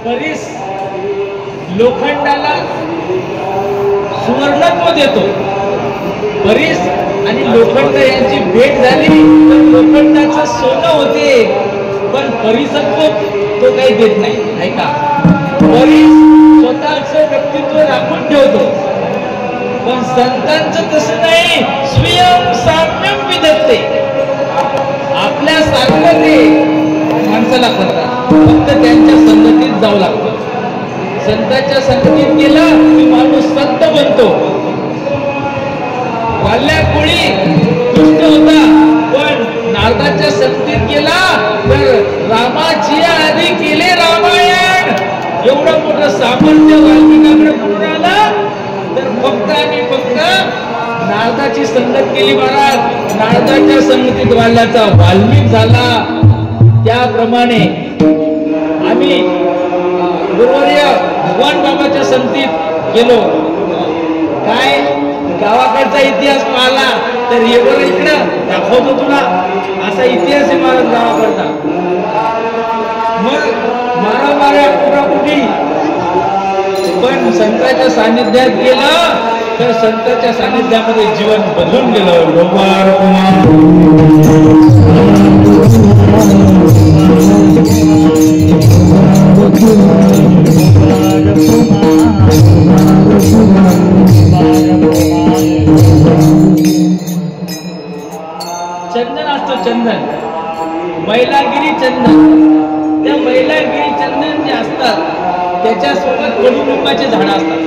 परीस लोखंडाला सुवर्णत्व देतो. परीस आणि लोखंड यांची भेट झाली तर लोखंडाचं सोनं होते, पण परिसत्व तो काही देत नाही, नाही का. परीस स्वतःचं व्यक्तित्व राखून ठेवतो, पण संतांचं तसं नाही. स्वयं साम्यम विधत्ते, आपल्या सारखं ते माणसाला करतात. फक्त त्यांच्या संगतीत जावं लागतं. संतांच्या संगतीत गेला की माणूस संत बनतो. वाल्या कोळी दुष्ट होता, पण नारदाच्या संगतीत गेला तर रामाची आधी केले रामायण. एवढं मोठं सामर्थ्य वाल्मिकाकडे कुठून आलं तर फक्त आणि फक्त नारदाची संगत केली महाराज. नारदाच्या संगतीत वाल्याचा वाल्मिक झाला. त्याप्रमाणे आम्ही गुरुवर्य भगवान बाबाच्या संगतीत गेलो. काय गावाकडचा इतिहास पाहिला तर ये बरं इकडं दाखवतो तुला, असा इतिहास आहे महाराज गावाकडचा. मग मारामाऱ्या कुठाकुठी, पण संतांच्या सानिध्यात गेलं तर संतांच्या सानिध्यामध्ये जीवन बदलून गेलं. चंदन असतो, चंदन मैलागिरी चंदन. त्या मैलागिरी चंदन जे असतात त्याच्यासोबत कडुनिंबाचे झाडं असतात,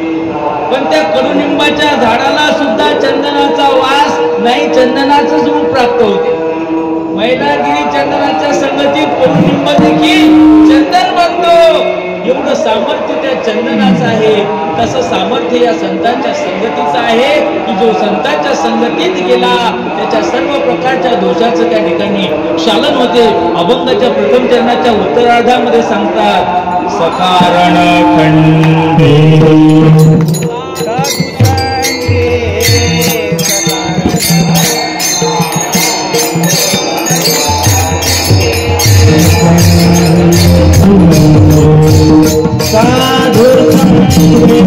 पण त्या कडुनिंबाच्या झाडाला सुद्धा चंदनाचा वास नाही, चंदनाचं रूप प्राप्त होते. मैलागिरी चंदनाच्या संगतीत कडुनिंब देखील चंदन बनतो. एवढं सामर्थ्य त्या चंदनाचं आहे. तसं सामर्थ्य या संतांच्या संगतीचं आहे की जो संतांच्या संगतीत गेला त्याच्या सर्व प्रकारच्या दोषाचं त्या ठिकाणी क्षालन होते. अभंगाच्या प्रथम चरणाच्या उत्तरार्धामध्ये सांगतात, सकारण खंडे साधु संगे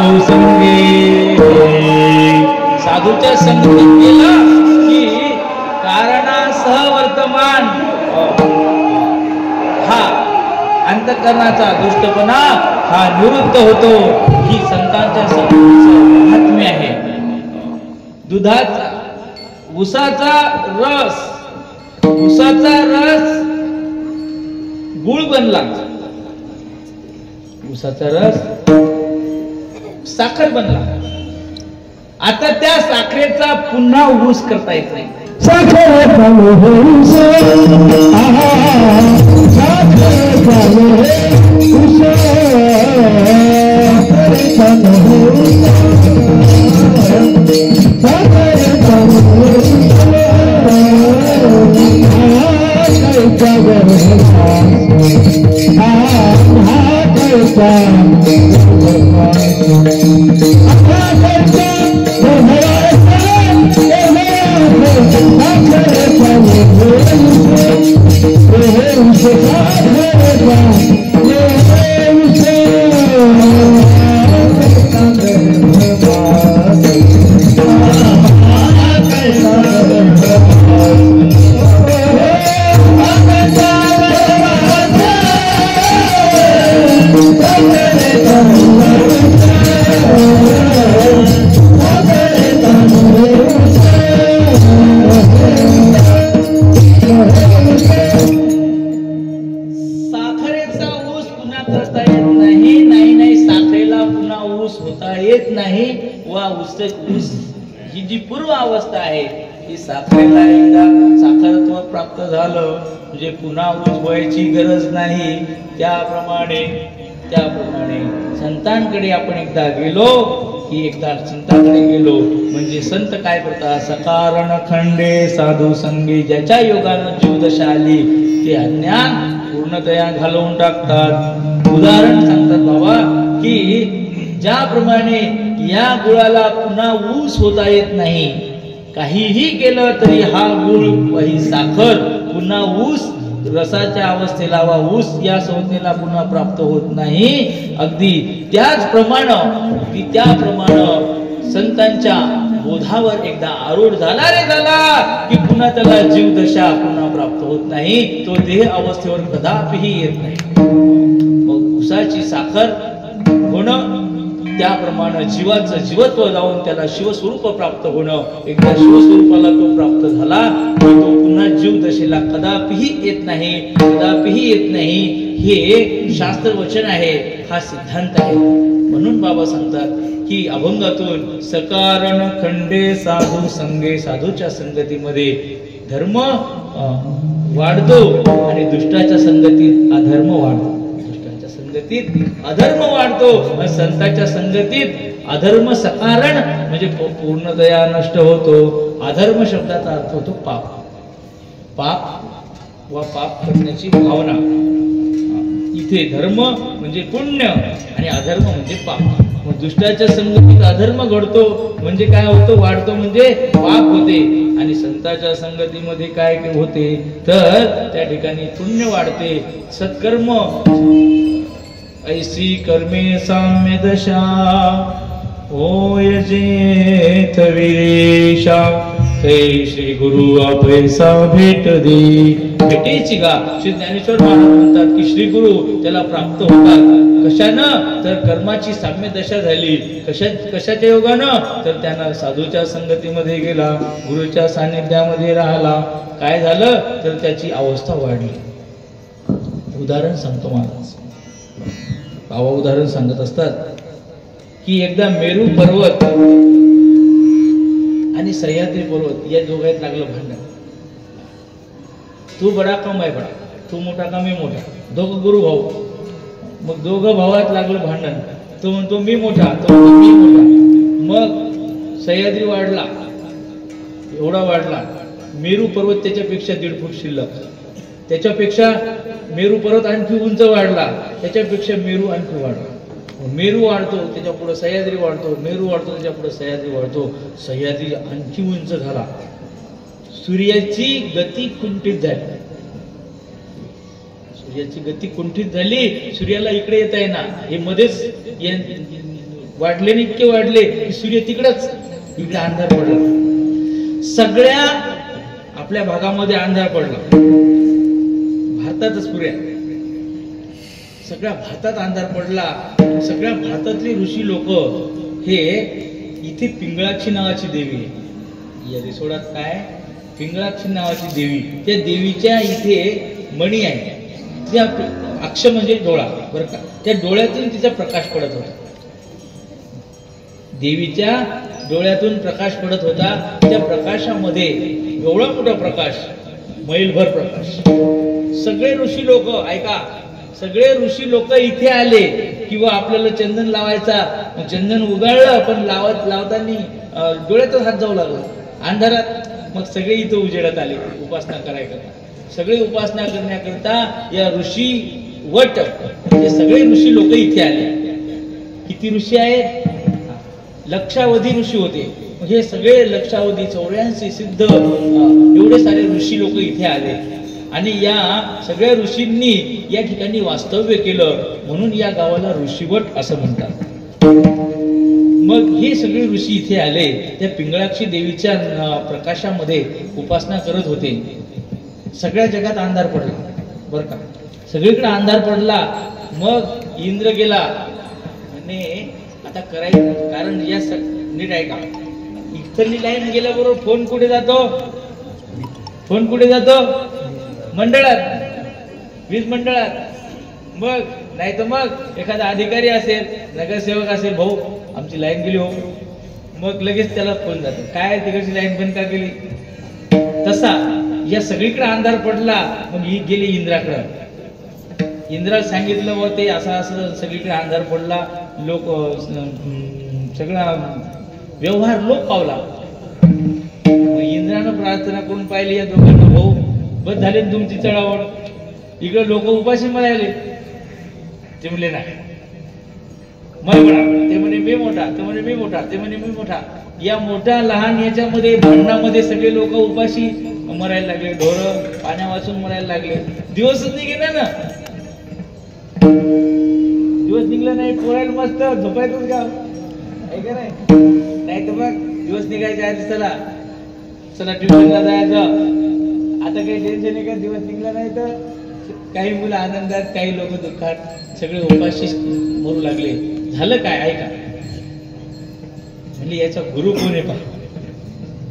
साधू संगे साधूच्या संगतीत गेला की कारणासह वर्तमान हा अंतःकरणाचा दुष्टपणा हा निवृत्त होतो. ही संतांच्या संगतीचं महात्म्य आहे. दुधाचा उसाचा रस गुळ बनला, उसाचा रस साखर बनला. आता त्या साखरेचा पुन्हा ऊस करता येत नाही. साखरेचा ऊस ही जी पूर्व अवस्था आहे ही साखरेला एकदा साखरत्व प्राप्त झालं म्हणजे पुन्हा ऊस व्हायची गरज नाही. त्याप्रमाणे संतांकडे आपण एकदा गेलो की एकदा संतांकडे गेलो म्हणजे संत काय करतात, सकारण खंडे साधू संगे, ज्याच्या योगानं जीवदशा आली ते अज्ञान पूर्णतया घालवून टाकतात. उदाहरण सांगतात बाबा की ज्याप्रमाणे या गुळाला पुन्हा ऊस होता येत नाही, काहीही केलं तरी हा गुळ ही साखर पुन्हा ऊस रसाच्या अवस्थेला वा ऊस या संज्ञेला पुन्हा प्राप्त होत नाही. अगदी त्याचप्रमाणे संतांच्या बोधावर एकदा आरूढ झाला की पुन्हा त्याला जीवदशा पुन्हा प्राप्त होत नाही, तो देह अवस्थेवर कदापिही येत नाही. मग ऊसाची साखर होणं त्याप्रमाणे जीवाचं जीवत्व जाऊन त्याला शिवस्वरूप प्राप्त होणं, एकदा शिवस्वरूपाला तो प्राप्त झाला की तो पुन्हा जीवदशेला कदापिही येत नाही. हे शास्त्र वचन आहे, हा सिद्धांत आहे. म्हणून बाबा सांगतात की अभंगातून सकारण खंडे साधू संगे, साधूच्या संगतीमध्ये धर्म वाढतो आणि दुष्टाच्या संगतीत अधर्म वाढतो. अधर्म वाढतो. संतांच्या संगतीत अधर्म सकारण म्हणजे पूर्णतया नष्ट होतो. अधर्म शब्दाचा अर्थ होतो पाप व पाप करण्याची भावना. इथे धर्म म्हणजे पुण्य आणि अधर्म म्हणजे पाप. मग दुष्टाच्या संगतीत अधर्म घडतो म्हणजे काय होतं, वाढतो म्हणजे पाप होते. आणि संतांच्या संगतीमध्ये काय होते तर त्या ठिकाणी पुण्य वाढते. सत्कर्म ऐसी कर्मे साम्य दशा होय जेथ विरेशा, ते श्री गुरु आपैसा भेट दे. भेटेची का श्री ज्ञानेश्वर महाराज म्हणतात की श्री गुरु त्याला प्राप्त होतात. कशानं तर कर्माची साम्य दशा झाली. कशाच्या योगानं तर त्यानं साधूच्या संगतीमध्ये गेला, गुरुच्या सानिध्यामध्ये राहिला. काय झालं तर त्याची अवस्था वाढली. उदाहरण सांगतो महाराज. बाबा उदाहरण सांगत असतात की एकदा मेरू पर्वत आणि सह्याद्री पर्वत या दोघांत लागलं भांडण. तू बडा का मैं बडा, तू मोठा का मी मोठा, दोघं गुरु भाऊ. मग दोघं भावात लागलं भांडण. तो म्हणतो मी मोठा, तो म्हणतो मी मोठा. मग सह्याद्री वाढला, एवढा वाढला. मेरू पर्वत त्याच्यापेक्षा 1.5 फूट शिल्लक. त्याच्यापेक्षा मेरू पर्वत आणखी उंच वाढला, त्याच्यापेक्षा मेरू आणखी वाढला. मेरू वाढतो त्याच्या पुढे सह्याद्री वाढतो, मेरू वाढतो त्याच्या पुढे सह्याद्री वाढतो. सह्याद्री आणखी उंच झाला. सूर्याची गती कुंठित झाली. सूर्याची गती कुंठित झाली. सूर्याला इकडे येता येईना. हे मध्येच वाढले आणि इतके वाढले की सूर्य तिकडच, इकडे अंधार पडला. सगळ्या आपल्या भागामध्ये अंधार पडला, भारतातच पुऱ्या सगळ्या भारतात अंधार पडला. सगळ्या भारतातले ऋषी लोक हे इथे पिंगळाक्षी नावाची देवी आहे, या रिसोडात काय पिंगळाक्षी नावाची देवी, त्या देवीच्या इथे मणी आहे, त्या अक्ष म्हणजे डोळा बरं का, त्या डोळ्यातून तिचा प्रकाश पडत होता. देवीच्या डोळ्यातून प्रकाश पडत होता. त्या प्रकाशामध्ये एवढा मोठा प्रकाश, मैलभर प्रकाश. सगळे ऋषी लोक ऐका, सगळे ऋषी लोक इथे आले किंवा आपल्याला चंदन लावायचा, चंदन उगाळलं पण लावताना डोळ्यातच हात जाऊ लागला अंधारात. मग सगळे इथे उजेडात आले उपासना करायकरता. सगळे उपासना करण्याकरता या ऋषी वट, हे सगळे ऋषी लोक इथे आले. किती ऋषी आहेत? लक्षावधी ऋषी होते. हे सगळे लक्षावधी 84 सिद्ध एवढे सारे ऋषी लोक इथे आले आणि या सगळ्या ऋषींनी या ठिकाणी वास्तव्य केलं, म्हणून या गावाला ऋषीवट असं म्हणतात. मग हे सगळे ऋषी इथे आले, त्या पिंगळाक्षी देवीच्या प्रकाशामध्ये उपासना करत होते. सगळ्या जगात अंधार पडला बरं का, सगळीकडे अंधार पडला. मग इंद्र गेला आणि आता करायचं, कारण या नीट ऐका, इथली लाईन गेल्याबरोबर फोन कुठे जातो? फोन कुठे जातो? मंडळात, वीज मंडळात. मग नाही तर मग एखादा अधिकारी असेल, नगरसेवक असेल, भाऊ आमची लाईन गेली हो, मग लगेच त्याला फोन जातो, काय तिकडची लाईन बंद का केली? तसा या सगळीकडे अंधार पडला. मग ही गेली इंद्राकडे. इंद्राला सांगितलं व ते असं असं सगळीकडे अंधार पडला, लोक सगळा व्यवहार लोक पावला. मग इंद्रानं प्रार्थना करून पाहिली या दोघांना, भाऊ बस झाले तुमची चढावड, इकडे लोक उपाशी मरायले. ते म्हणले नाही, मै बडा, ते म्हणे मी मोठा, ते म्हणे मी मोठा, ते म्हणे मी मोठा. या मोठ्या लहान याच्यामध्ये भांडणामध्ये सगळे लोक उपाशी मरायला लागले, ढोरं पाण्या वाचून मरायला लागले. दिवसच नाही गेला ना, दिवस निघला नाही, पोरायला मस्त झोपायचंच गाव आहे का नाही तर मग दिवस निघायच्या आधी चला चला ट्युशनला जायचं. आता काही टेन्शन आहे का? दिवस निघला नाही तर काही मुलं आनंदात, काही लोक दुःखात, सगळे उपाशी मरू लागले. झालं काय ऐका, म्हणजे याचा गुरु कोण आहे पहा.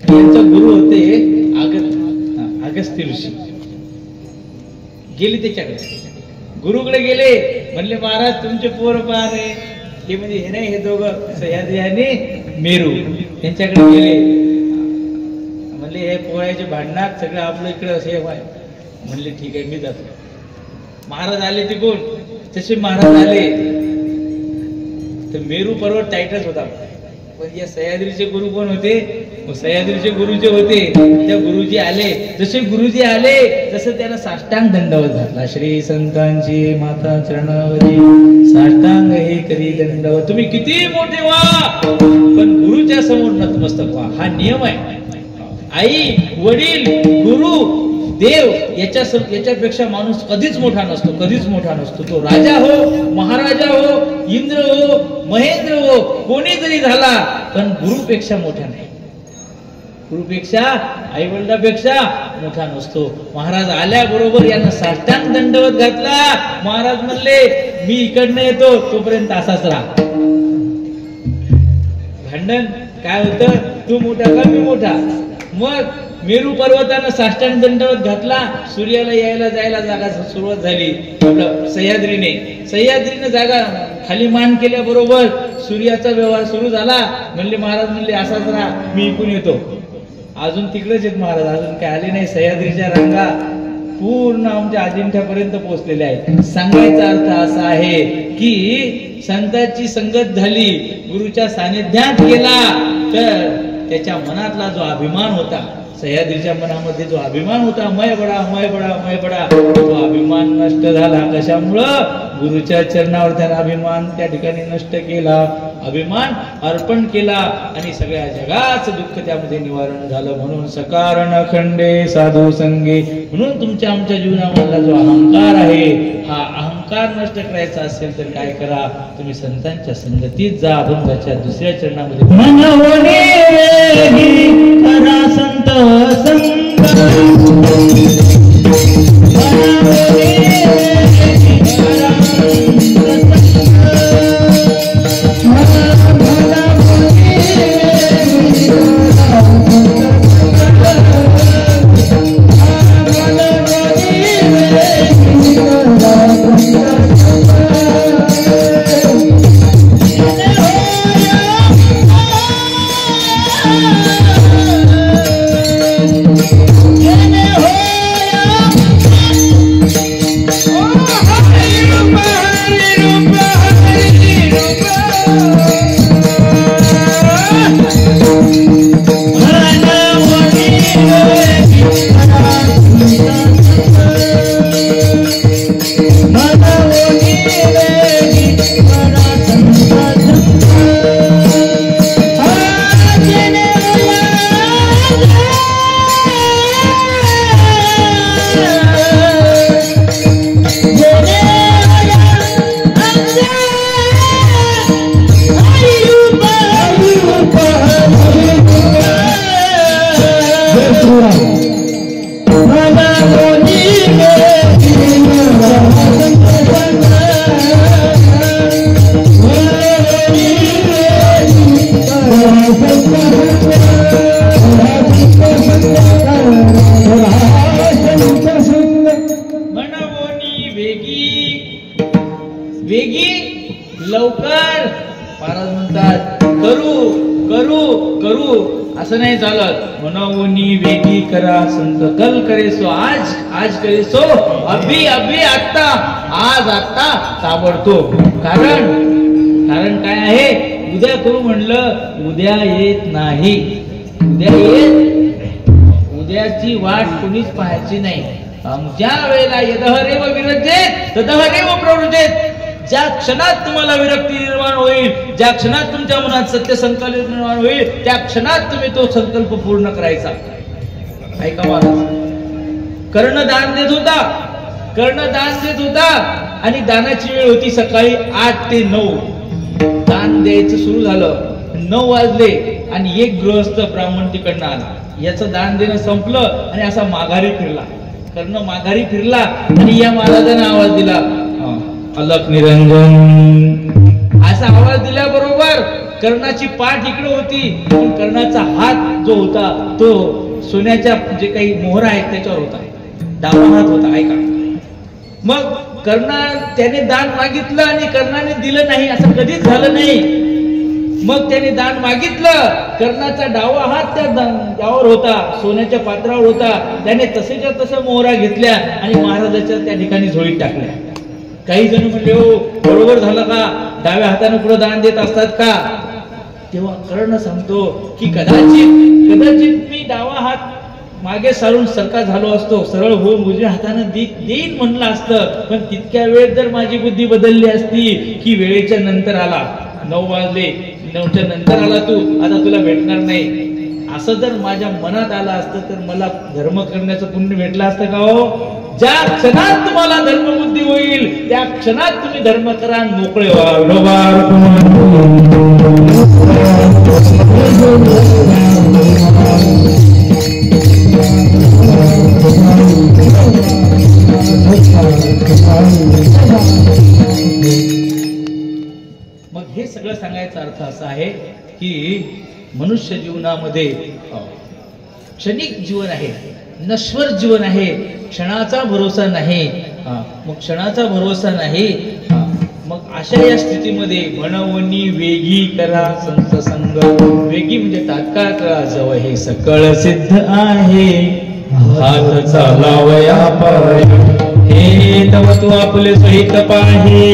यांचा गुरु होते अगस्त्य ऋषी. गेले त्याच्याकडे, गुरुकडे गेले, म्हणले महाराज तुमचे पोर पहा रे. हे म्हणजे हे नाही, हे दोघं सह्याद्री आणि मेरू त्यांच्याकडे गेले. म्हणले हे पोळ्याचे भांडणात सगळं आपलं इकडं हे व्हाय. म्हणले ठीक आहे मी जातो. महाराज आले तिकडून, तसे महाराज आले तर मेरू पर्वत टाईटच होता. पण या सह्याद्रीचे गुरु कोण होते? सह्याद्रीचे गुरु जे होते त्या गुरुजी आले. जसे गुरुजी आले तसं त्याला साष्टांग दंडवत घातला. श्री संतांची माता चरणावरी साष्टांग हे करी दंडवत. तुम्ही किती मोठे व्हा पण गुरुच्या समोर नतमस्तक व्हा, हा नियम आहे. आई वडील गुरु देव याच्यापेक्षा माणूस कधीच मोठा नसतो, कधीच मोठा नसतो. तो राजा हो, महाराजा हो, इंद्र हो, महेंद्र हो, कोणी जरी झाला पण गुरुपेक्षा मोठा नाही. गुरुपेक्षा आई वडिलापेक्षा मोठा नसतो. महाराज आल्याबरोबर यांना साष्टांग दंडवत घातला. महाराज म्हणले मी इकडनं येतो तोपर्यंत असाच राहा. भांडण काय होतं? तू मोठा का मी मोठा? मग मेरू पर्वतानं साष्टांग दंडवत घातला. सूर्याला यायला जायला जागा सुरुवात झाली. आपलं सह्याद्रीने जागा खाली मान केल्याबरोबर सूर्याचा व्यवहार सुरू झाला. म्हणले महाराज म्हणले असाच राहा, मी इकडून येतो. अजून तिकडेच आहेत महाराज, अजून काय आले नाही. सह्याद्रीच्या रांगा पूर्ण आमच्या अजिंठ्यापर्यंत पोहोचलेल्या आहेत. सांगायचा अर्थ असा आहे की संतांची संगत झाली, गुरुच्या सानिध्यात गेला तर त्याच्या मनातला जो अभिमान होता, सह्याद्रीच्या मनामध्ये जो अभिमान होता, मै बडा मै बडा मै बडा, तो अभिमान नष्ट झाला. कशामुळं? गुरुच्या चरणावर त्याने अभिमान त्या ठिकाणी नष्ट केला. अभिमान अर्पण केला आणि सगळ्या जगाचं दुःख त्यामध्ये निवारण झालं. म्हणून सकारण खंडे साधू संगे, म्हणून तुमच्या आमच्या जीवनामधला जो अहंकार आहे, हा अहंकार नष्ट करायचा असेल तर काय करा, तुम्ही संतांच्या संगतीत जा. अभंगाच्या दुसऱ्या चरणामध्ये मनवणे करा संत संग, लवकर. महाराज म्हणतात करू करू करू असं नाही चालत. मनवनी वेगी करा संत कल करे सो आज, आज करे सो अभी अभी आता, आज आता ताबडतोब. कारण काय आहे, उद्या करू म्हणलं उद्या येत नाही. उद्या येत, उद्याची वाट कोणीच पाहायची नाही. ज्या वेळेला यदहरेव विरजेत तदहरेव प्रवृजेत, ज्या क्षणात तुम्हाला विरक्ती निर्माण होईल, ज्या क्षणात तुमच्या मनात सत्य संकल्प निर्माण होईल, त्या क्षणात तुम्ही तो संकल्प पूर्ण करायचा. ऐका महाराज, कर्णदान देत होता, कर्णदान देत होता आणि दानाची वेळ होती सकाळी 8 ते 9. दान द्यायचं सुरू झालं, 9 वाजले आणि एक गृहस्थ ब्राह्मण तिकडनं आला. याचं दान देणं संपलं आणि असा माघारी फिरला. कर्ण माघारी फिरला आणि या महाराजांना आवाज दिला, अलक निरंजन. असा आवाज दिल्याबरोबर कर्णाची पाठ इकडे होती, पण कर्णाचा हात जो होता तो सोन्याच्या जे काही मोहर आहेत त्याच्यावर होता, डावा हात होता. ऐका, मग त्याने दान मागितलं आणि कर्णाने दिलं नाही, असं कधीच झालं नाही. मग त्याने दान मागितलं, कर्णाचा डावा हात त्या त्यावर होता, सोन्याच्या पात्रावर होता. त्याने तसेच्या तसं मोहरा घेतल्या आणि महाराजाच्या त्या ठिकाणी झोळीत टाकल्या. काही जण म्हणले, हो बरोबर झालं का, डाव्या हाताने पुढे दान देत असतात का? तेव्हा कर्ण सांगतो की कदाचित मी डावा हात मागे सारून सरका झालो असतो, सरळ होऊन उजव्या हाताने देईन म्हणलं असतं, पण तितक्या वेळ जर माझी बुद्धी बदलली असती की वेळेच्या नंतर आला, 9 वाजले, 9च्या नंतर आला तू, आता तुला भेटणार नाही, असं जर माझ्या मनात आलं असतं तर मला धर्म करण्याचं पुण्य भेटलं असतं का हो? ज्या क्षणात तुम्हाला धर्मबुद्धी होईल त्या क्षणात तुम्ही धर्म करा आणि मोकळे व्हा. मग हे सगळं सांगायचा अर्थ असा आहे की मनुष्य जीवनामध्ये क्षणिक जीवन आहे, नश्वर जीवन आहे, क्षणाचा भरोसा नाही. मग क्षणाचा भरोसा नाही, मग अशा या स्थितीमध्ये म्हणवनी वेगी करा संत संग. वेगी म्हणजे तात्काळ करा, जवळ हे सकळ सिद्ध आहे, हात चालावया पाय, हे तव तू आपले सहित पाहे,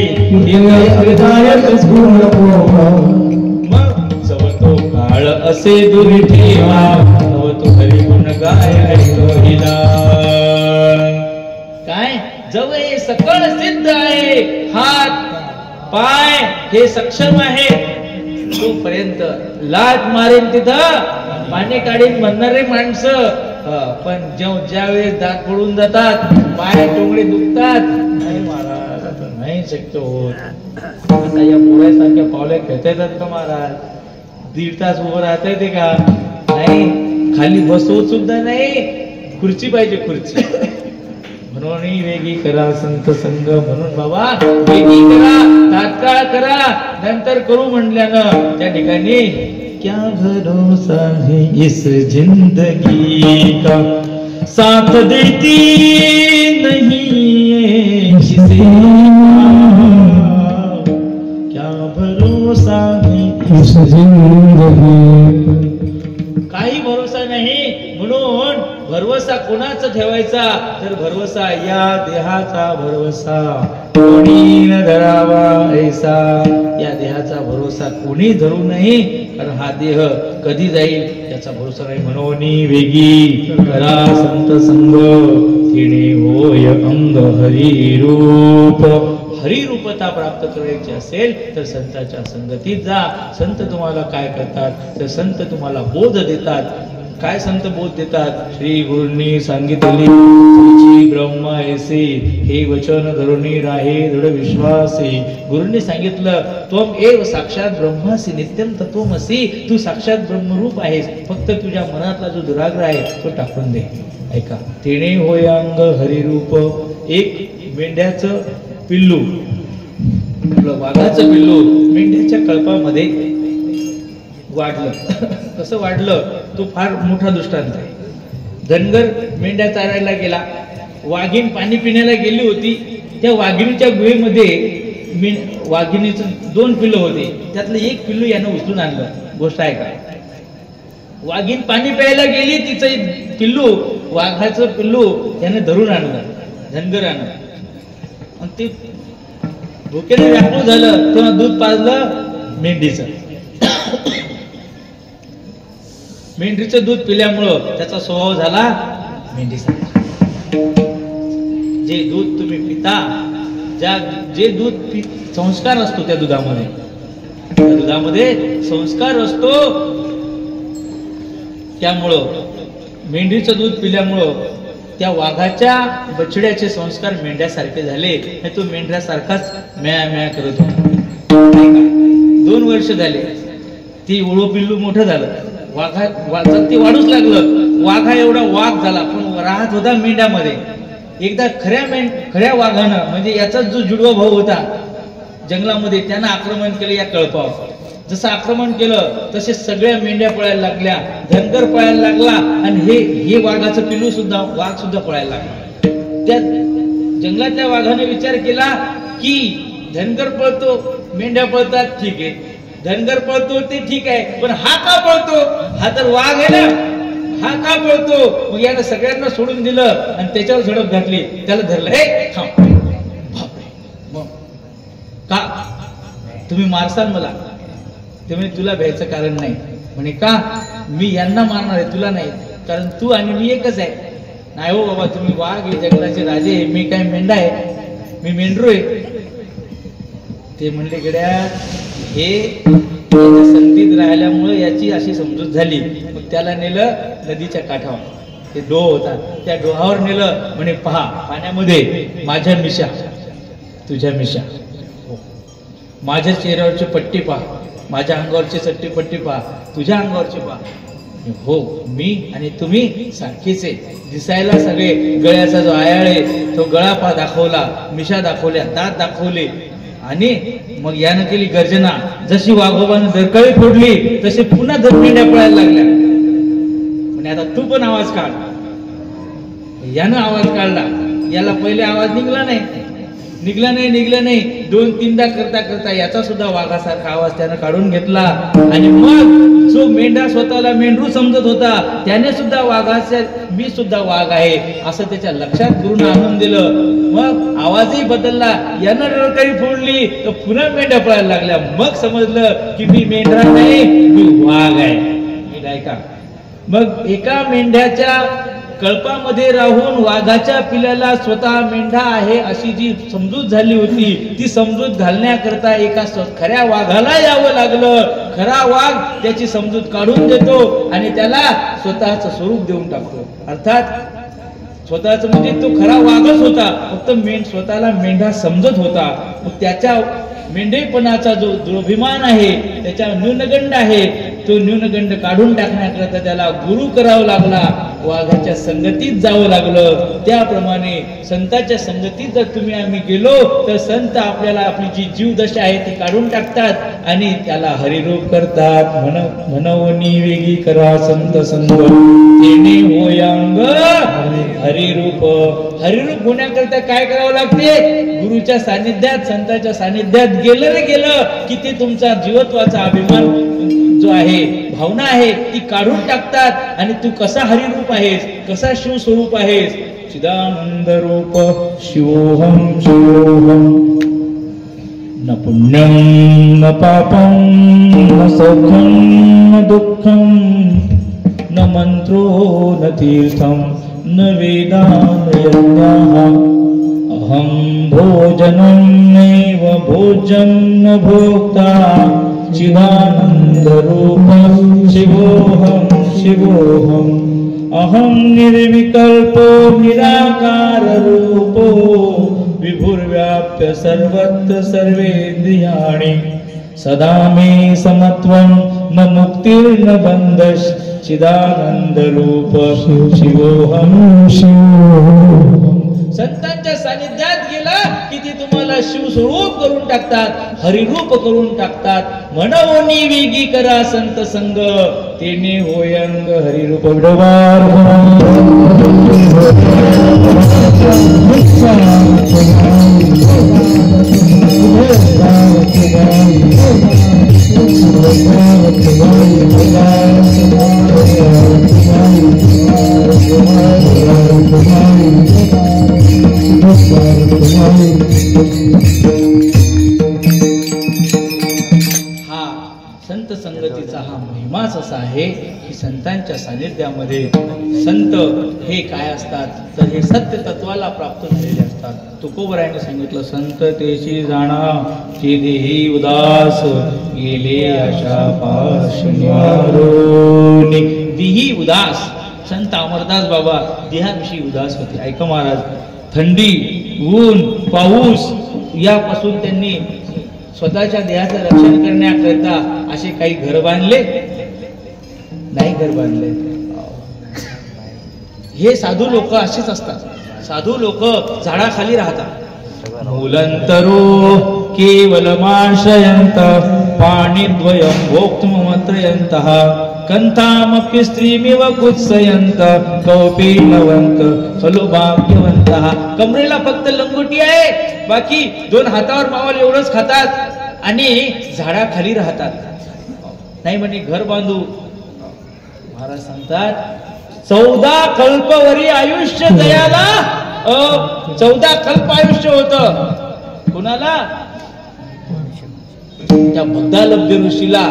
मग जव तो काळ असे दूर ठेवा, तव तू हरी गुण गाय ऐकविला. काय जव हे सकळ सिद्ध आहे, हात पाय हे सक्षम आहे, तोपर्यंत लाट मारेन तिथं पाणी काढीन म्हणणारे माणसं. पण ज्या वेळेस दात पडून जातात, पाय टोंगडे दुखतात, नाही महाराज आता नाही शक्य होत. आता या पोळ्यासारख्या पावल्या खेळता येतात का महाराज? 1.5 तास उभं राहता येते का? नाही. खाली बसवत सुद्धा नाही, खुर्ची पाहिजे, खुर्ची. म्हणून वेगी करा संत संग. म्हणून बाबा वेगी करा, तात्काळ करा, नंतर करू म्हणल्यानं त्या ठिकाणी क्या भरोसा है इस जिंदगी का, साथ देती नहीं किसी का, क्या भरोसा है इस जिंदगी. काही भरोसा नाही. म्हणून भरवसा कोणाचा ठेवायचा? तर भरवसा या देहाचा भरवसा कोणी न धरावा ऐसा. या देहाचा भरोसा कोणी धरू नये, कारण हा देह कधी जाईल याचा भरोसा नाही. म्हणून वेगी करा संत संग, तिने होय अंग हरिरूप. हरिरूपता प्राप्त करायची असेल तर संतांच्या संगतीत जा. संत तुम्हाला काय करतात? तर संत तुम्हाला बोध देतात. काय संत बोध देतात? श्री गुरूंनी सांगितले तुझी ब्रह्म ऐसे, हे वचन धरुणी राहे दृढ विश्वासी. गुरूंनी सांगितलं त्वम एव साक्षात ब्रह्मासी नित्यम तत्वमसी. तू साक्षात ब्रह्मरूप आहेस, फक्त तुझ्या मनातला जो दुराग्रह आहे तो टाकून दे. ऐका, तेणे होय अंग हरिरूप. एक मेंढ्याचं पिल्लू, वाघाचं पिल्लू मेंढ्याच्या कळपामध्ये वाढलं. कसं वाढलं? तो फार मोठा दृष्टांत आहे. धनगर मेंढ्या चारायला गेला, वाघीण पाणी पिण्याला गेली होती. त्या वाघिणीच्या गुहेमध्ये वाघिणीचं 2 पिल्लं होते, त्यातलं एक पिल्लू यानं उचलून आणलं. गोष्ट आहे का? वाघीण पाणी प्यायला गेली, तिचं पिल्लू, वाघाचं पिल्लू यानं धरून आणलं धनगरानं. आणि ते भुकेने व्याकुळ झालं, तेव्हा दूध पाजलं मेंढीचं. मेंढीचं दूध पिल्यामुळं त्याचा स्वभाव झाला मेंढीसारखा. जे दूध तुम्ही पिता, जे दूध संस्कार असतो त्या दुधामध्ये, त्या दुधामध्ये संस्कार असतो. त्यामुळं मेंढीचं दूध पिल्यामुळं त्या वाघाच्या बछड्याचे संस्कार मेंढ्यासारखे झाले. तो मेंढ्यासारखाच म्या म्या करत होता. 2 वर्ष झाले, ती ओळो पिल्लू मोठं झालं, वाघात ते वाढूच लागलं. वाघा एवढा वाघ झाला, पण राहत होता मेंढ्यामध्ये. एकदा खऱ्या वाघानं, म्हणजे याचाच जो जुडवा भाऊ होता जंगलामध्ये, त्यानं आक्रमण केलं या कळपावर. जसं आक्रमण केलं तसे सगळ्या मेंढ्या पळायला लागल्या, धनगर पळायला लागला, आणि हे वाघाचं पिल्लू सुद्धा, वाघ सुद्धा पळायला लागला. त्या जंगलातल्या वाघाने विचार केला की धनगर पळतो, मेंढ्या पळतात, ठीक आहे, धनगर पळतो ते ठीक आहे, पण हा का पळतो? हा तर वाघ आहे ना, हा का पळतो? मग यानं सगळ्यांना सोडून दिलं आणि त्याच्यावर झडप घातली, त्याला धरलं. हे थांब, मग का तुम्ही मारसाल मला? तुम्ही तुला भ्यायचं कारण नाही. म्हणे का? मी यांना मारणार आहे, तुला नाही, कारण तू आणि मी एकच आहे. नाही हो बाबा, तुम्ही वाघ आहे, जंगलाचे राजे आहे, मी काय मेंढा आहे, मी मेंढरू आहे. ते म्हणले गड्या, हे संगतीत राहिल्यामुळे याची अशी समजूत झाली. मग त्याला नेलं नदीच्या काठावर, ते डोह होता, त्या डोहावर नेलं. म्हणे पहा, पाण्यामध्ये माझ्या मिशा, तुझ्या मिशा, माझ्या चेहऱ्यावरची पट्टी पहा, माझ्या अंगावरची चट्टी पट्टी पहा, तुझ्या अंगावरची पहा. हो, मी आणि तुम्ही सारखीच आहे, दिसायला सगळे. गळ्याचा जो आयाळ आहे तो गळा पा दाखवला, मिशा दाखवल्या, दात दाखवले, आणि मग यानं केली गर्जना. जशी वाघोबानं दरकळी फोडली तसे पुन्हा मेंढ्या पळायला लागल्या. म्हणजे आता तू पण आवाज काढ. यानं आवाज काढला, याला पहिले आवाज निघला नाही. 2-3दा करता याचा सुद्धा वाघासारखा आवाज त्यानं काढून घेतला. आणि मग जो मेंढा स्वतःला मेंढरू समजत होता त्याने सुद्धा वाघाच्या, मी सुद्धा वाघ आहे असं त्याच्या लक्षात गुरुनं आणून दिलं. मग आवाजही बदलला, यानं रडकळी फोडली तर पुन्हा मेंढ्या पळायला लागल्या. मग समजलं की मी मेंढरा नाही, मी वाघ आहे. ऐका, मग एका मेंढ्याच्या कळपामध्ये राहून वाघाच्या पिल्याला स्वतः मेंढा आहे अशी जी समजूत झाली होती, ती समजूत घालण्याकरता एका खऱ्या वाघाला यावं लागलं. खरा वाघ त्याची समजूत काढून देतो आणि त्याला स्वतःचं स्वरूप देऊन टाकतो. अर्थात स्वतःच म्हणजे तो खरा वाघच होता, फक्त स्वतःला मेंढा समजत होता. मग त्याच्या मेंढेपणाचा जो दुर्भिमान आहे, त्याच्या न्यूनगंड आहे, तो न्यूनगंड काढून टाकण्याकरता त्याला गुरु करावा लागला, वाघाच्या संगतीत जावं लागलं. त्याप्रमाणे संतांच्या संगतीत जर तुम्ही आम्ही गेलो तर संत आपल्याला आपली जी जीवदशा आहे ती काढून टाकतात आणि त्याला हरिरूप करतात. म्हणवनी वेगी करा संत संग तेने होयांग हरिरूप. हरिरूप होण्याकरता काय करावं लागते? गुरुच्या सानिध्यात, संतांच्या सानिध्यात गेलं रे गेलं की ते तुमचा जीवत्वाचा अभिमान जो आहे, भावना आहे, ती काढून टाकतात आणि तू कसा हरिरूप आहेस, कसा शिव स्वरूप आहेस. चिदानंद रूप शिवोहम शिवोहम. न पुण्यम न पापम न सौख्यम न दुःखम न मंत्रो न तीर्थम न वेदान यज्ञाः. अहं भोजनं नैव भोज्यं न भोक्ता चिदानंद रूपं शिवोहं शिवोहं. अहं निर्विकल्पो निराकार रूपो विभुर्व्याप्य सर्वत्र सर्वेन्द्रियाणि. सदा मे समत्वं न मुक्तिर्न बन्धश्च चिदानंद रूप शिवोहं शिवोहं. संतांच्या सानिध्यात गेला की ते तुम्हाला शिवस्वरूप करून टाकतात, हरिरूप करून टाकतात. म्हणवनी वेगी करा संत संग तेने होयंग हरिरूप. विडवार हा संत संगतीचा हा महिमाच असा आहे की संतांच्या सानिध्यामध्ये संत हे काय असतात तर हे सत्य तत्वाला प्राप्त झालेले असतात. तुकोबरायाने सांगितलं, संत तेशी जाणा की देही उदास गेले अशा पाशण्यारोनी. देही उदास. संत अमरदास बाबा देहाविषयी उदास होते. ऐका महाराज, थंडी, ऊन, पाऊस यापासून त्यांनी स्वतःच्या देहाचं रक्षण करण्याकरता असे काही घर बांधले नाही. घर बांधले. हे साधू लोक असेच असतात. साधू लोक झाडाखाली राहतात. मूलंतरो केवलमाश्रयंत पाणिद्वयं भोक्तुमत्रयन्तः कंथामपि स्त्रीमिव कुत्सयंत कौपीनवंत खलु भाग्यवंतः. कमरेला फक्त लंगोटी आहे, बाकी दोन हातावर मावल एवढंच खातात आणि झाडाखाली राहतात. नाही म्हणे घर बांधू. महाराज सांगतात 14 कल्पवरी आयुष्य दयाला. 14 कल्प आयुष्य होत. कुणाला? त्या भगदालभ्य ऋषीला.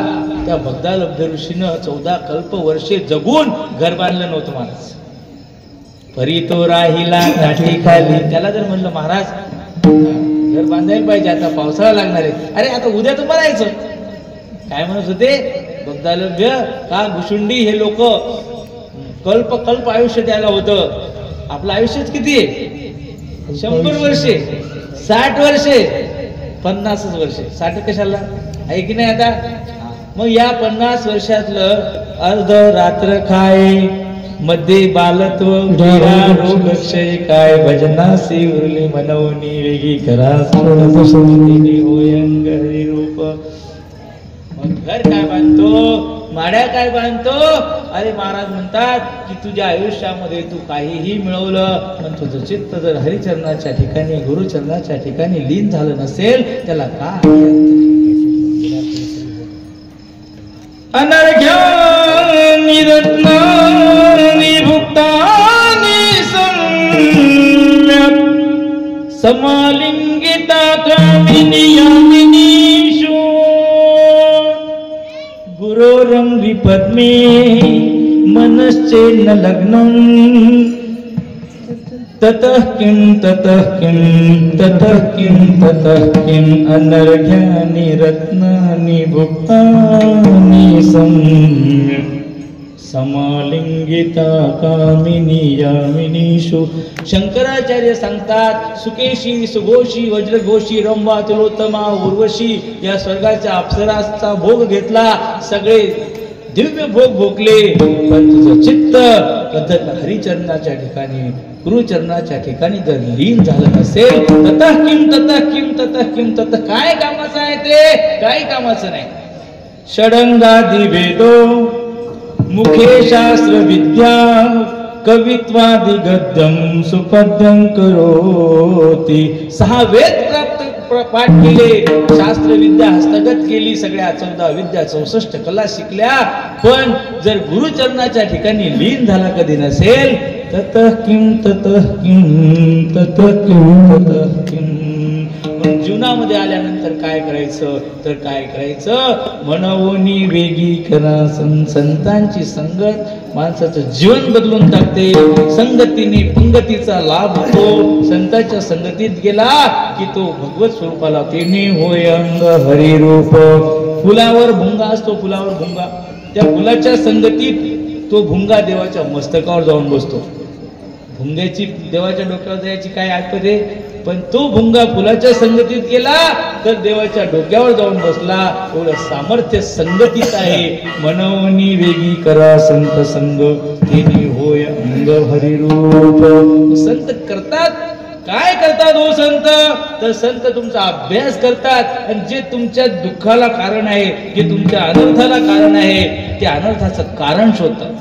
त्या भगदालभ्य ऋषीनं 14 कल्प वर्षे जगून घर बांधलं नव्हतं महाराज. परी तो राहिला काठी खाली. त्याला जर म्हणलं महाराज घर बांधायला पाहिजे, आता पावसाळा लागणार आहे, अरे आता उद्या तर बनायचं. काय म्हणत होते भगदालभ्य का घुशुंडी हे लोक कल्प कल्प आयुष्य द्यायला होतं. आपलं आयुष्यच किती आहे? 100 वर्षे, 60 वर्षे, 50 वर्षे. 60 कशाला आहे की नाही आता. मग या 50 वर्षातलं अर्ध रात्र खाय मध्ये बालत्व रोग क्षय काय भजनासी उरली मनवनी वेगी करा होयंग हरिरूप. मग घर काय बांधतो, माड्या काय बांधतो. अरे महाराज म्हणतात की तुझ्या आयुष्यामध्ये तू काहीही मिळवलं पण तुझं चित्त जर हरिचरणाच्या ठिकाणी, गुरुचरणाच्या ठिकाणी लीन झालं नसेल त्याला काय. अनर्घ्यानि रत्नानि भुक्तानि सम्यक् समालिंगिता कामिनी यामिनीषु गुरोरंघ्रि पद्मे मनश्चेन्न लग्नं ततः किं अनर्घ्यानि रत्नानि भुक्तानि समालिंगिता कामिनी यामिनीषु. शंकराचार्य सांगतात, सुकेशी सुघोषी वज्रघोषी रंभा तिलोत्तमा उर्वशी या स्वर्गाच्या अप्सराचा भोग घेतला, सगळे दिव्य भोग भोगले, पण तुझं चित्त कधी हरिचरणाच्या ठिकाणी गुरुचरणाच्या ठिकाणी जर लीन झालं नसेल, ततः किम काय कामाचं आहे ते? काही कामाचं नाही. षडंगादि वेदो मुखे शास्त्र विद्या कवित्वादि गद्यम सुपद्यं करोति. 6 वेद पाठ केले, शास्त्र विद्या हस्तगत केली, सगळ्या 14 विद्या 64 कला शिकल्या, पण जर गुरुचरणाच्या ठिकाणी लीन झाला कधी नसेल, ततः किम. जीवनामध्ये आल्यानंतर काय करायचं? तर काय करायचं? मनवोनी वेगी करा. संतांची संगत माणसाचं जीवन बदलून टाकते. संगतीने पंगतीचा लाभ होतो. संतांच्या संगतीत गेला की तो भगवत स्वरूपाला तेने होय अंग हरिरूप. फुलावर भुंगा असतो, फुलावर भुंगा, त्या फुलाच्या संगतीत तो भुंगा देवाच्या मस्तकावर जाऊन बसतो. भुंग्याची देवाच्या डोक्यावर जायची काय ऐकत आहे, पण तो भुंगा फुलाच्या संगतीत गेला तर देवाच्या डोक्यावर जाऊन बसला. एवढं सामर्थ्य संगतीत आहे. मनवनी वेगी करा संत संग, तेनी होय अंग हरिरूप. संत करतात काय करतात हो संत? तर संत तुमचा अभ्यास करतात आणि जे तुमच्या दुःखाला कारण आहे, जे तुमच्या अनर्थाला कारण आहे, त्या अनर्थाचं कारण शोधतात,